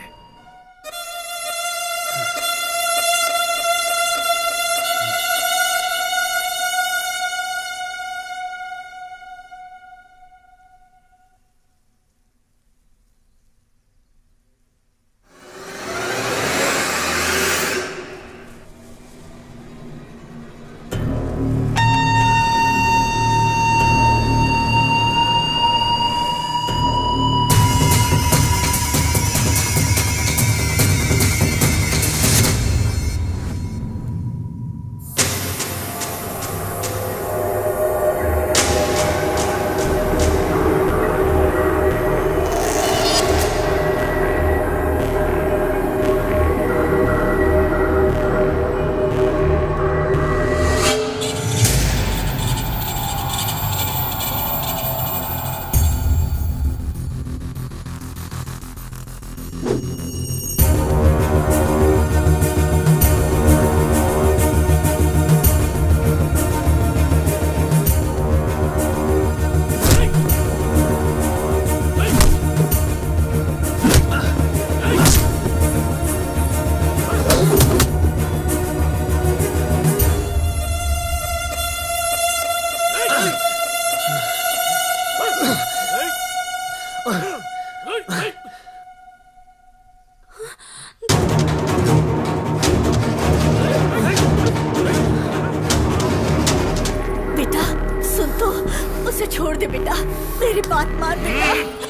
बेटा सुन तो, उसे छोड़ दे बेटा, मेरी बात मान बेटा।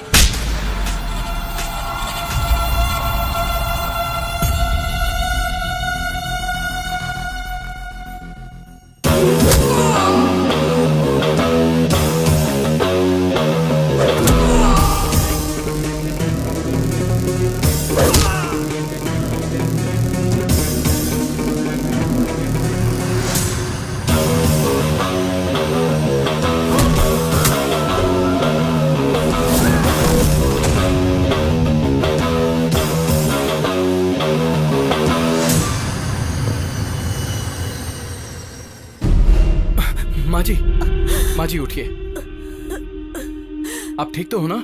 माँ जी उठिए। आप ठीक तो हो ना?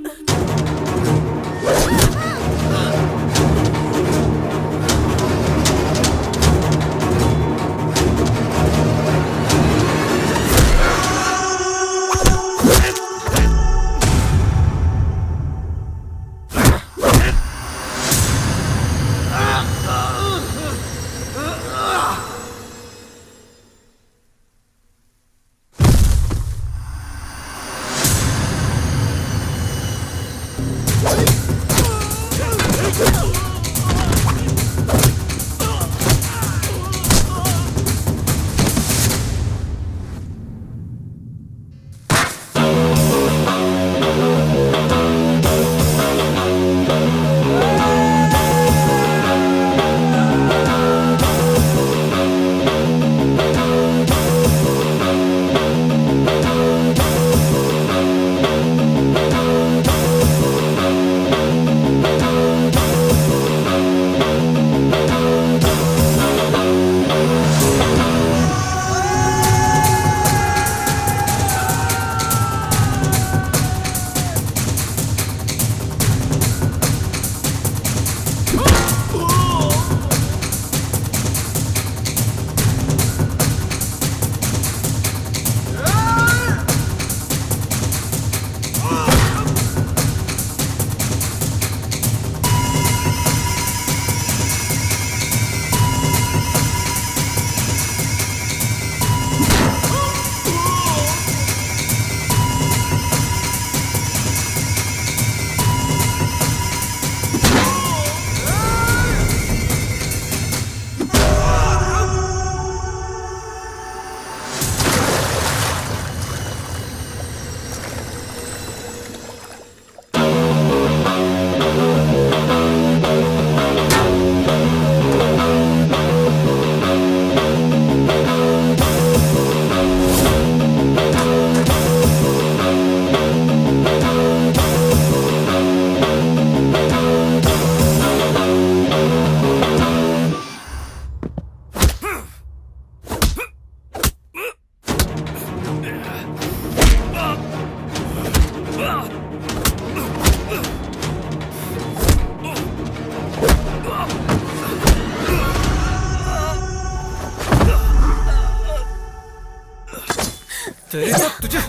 तुझे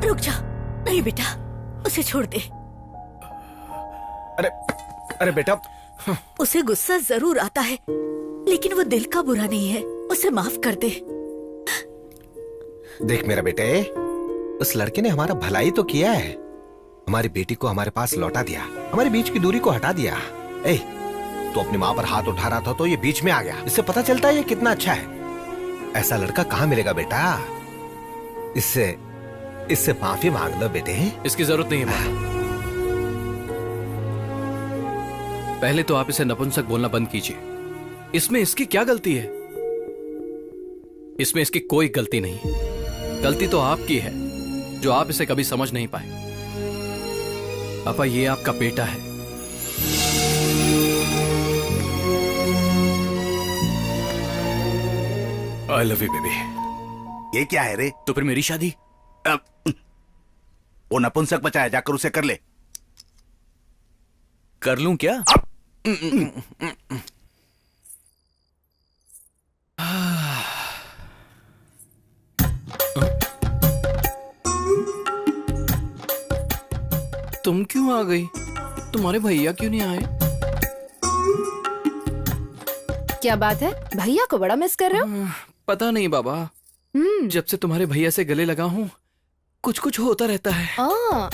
रुक जा। नहीं बेटा, उसे छोड़ दे। अरे बेटा, उसे गुस्सा जरूर आता है, लेकिन वो दिल का बुरा नहीं है। उसे माफ कर दे। देख मेरा बेटे, उस लड़के ने हमारा भलाई तो किया है, हमारी बेटी को हमारे पास लौटा दिया, हमारे बीच की दूरी को हटा दिया। ए, तो अपनी माँ पर हाथ उठा रहा था तो ये बीच में आ गया। इससे पता चलता है ये कितना अच्छा है। ऐसा लड़का कहाँ मिलेगा बेटा? इससे माफी मांग लो बेटे। इसकी जरूरत नहीं है माँ। पहले तो आप इसे नपुंसक बोलना बंद कीजिए। इसमें इसकी क्या गलती है? इसमें इसकी कोई गलती नहीं। गलती तो आपकी है जो आप इसे कभी समझ नहीं पाए। पापा, ये आपका बेटा है। आई लव यू बेबी। ये क्या है रे? तो फिर मेरी शादी? वो नपुंसक बचा है, जाकर उसे कर ले। कर लूं क्या? तुम क्यों आ गई? तुम्हारे भैया क्यों नहीं आए? क्या बात है, भैया को बड़ा मिस कर रहे हो? पता नहीं बाबा, जब से तुम्हारे भैया से गले लगा हूँ कुछ कुछ होता रहता है। हाँ।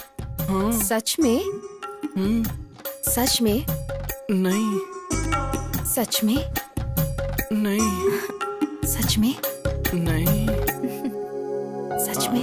सच में? सच में? नहीं। सच में? नहीं। सच में? नहीं। सच में?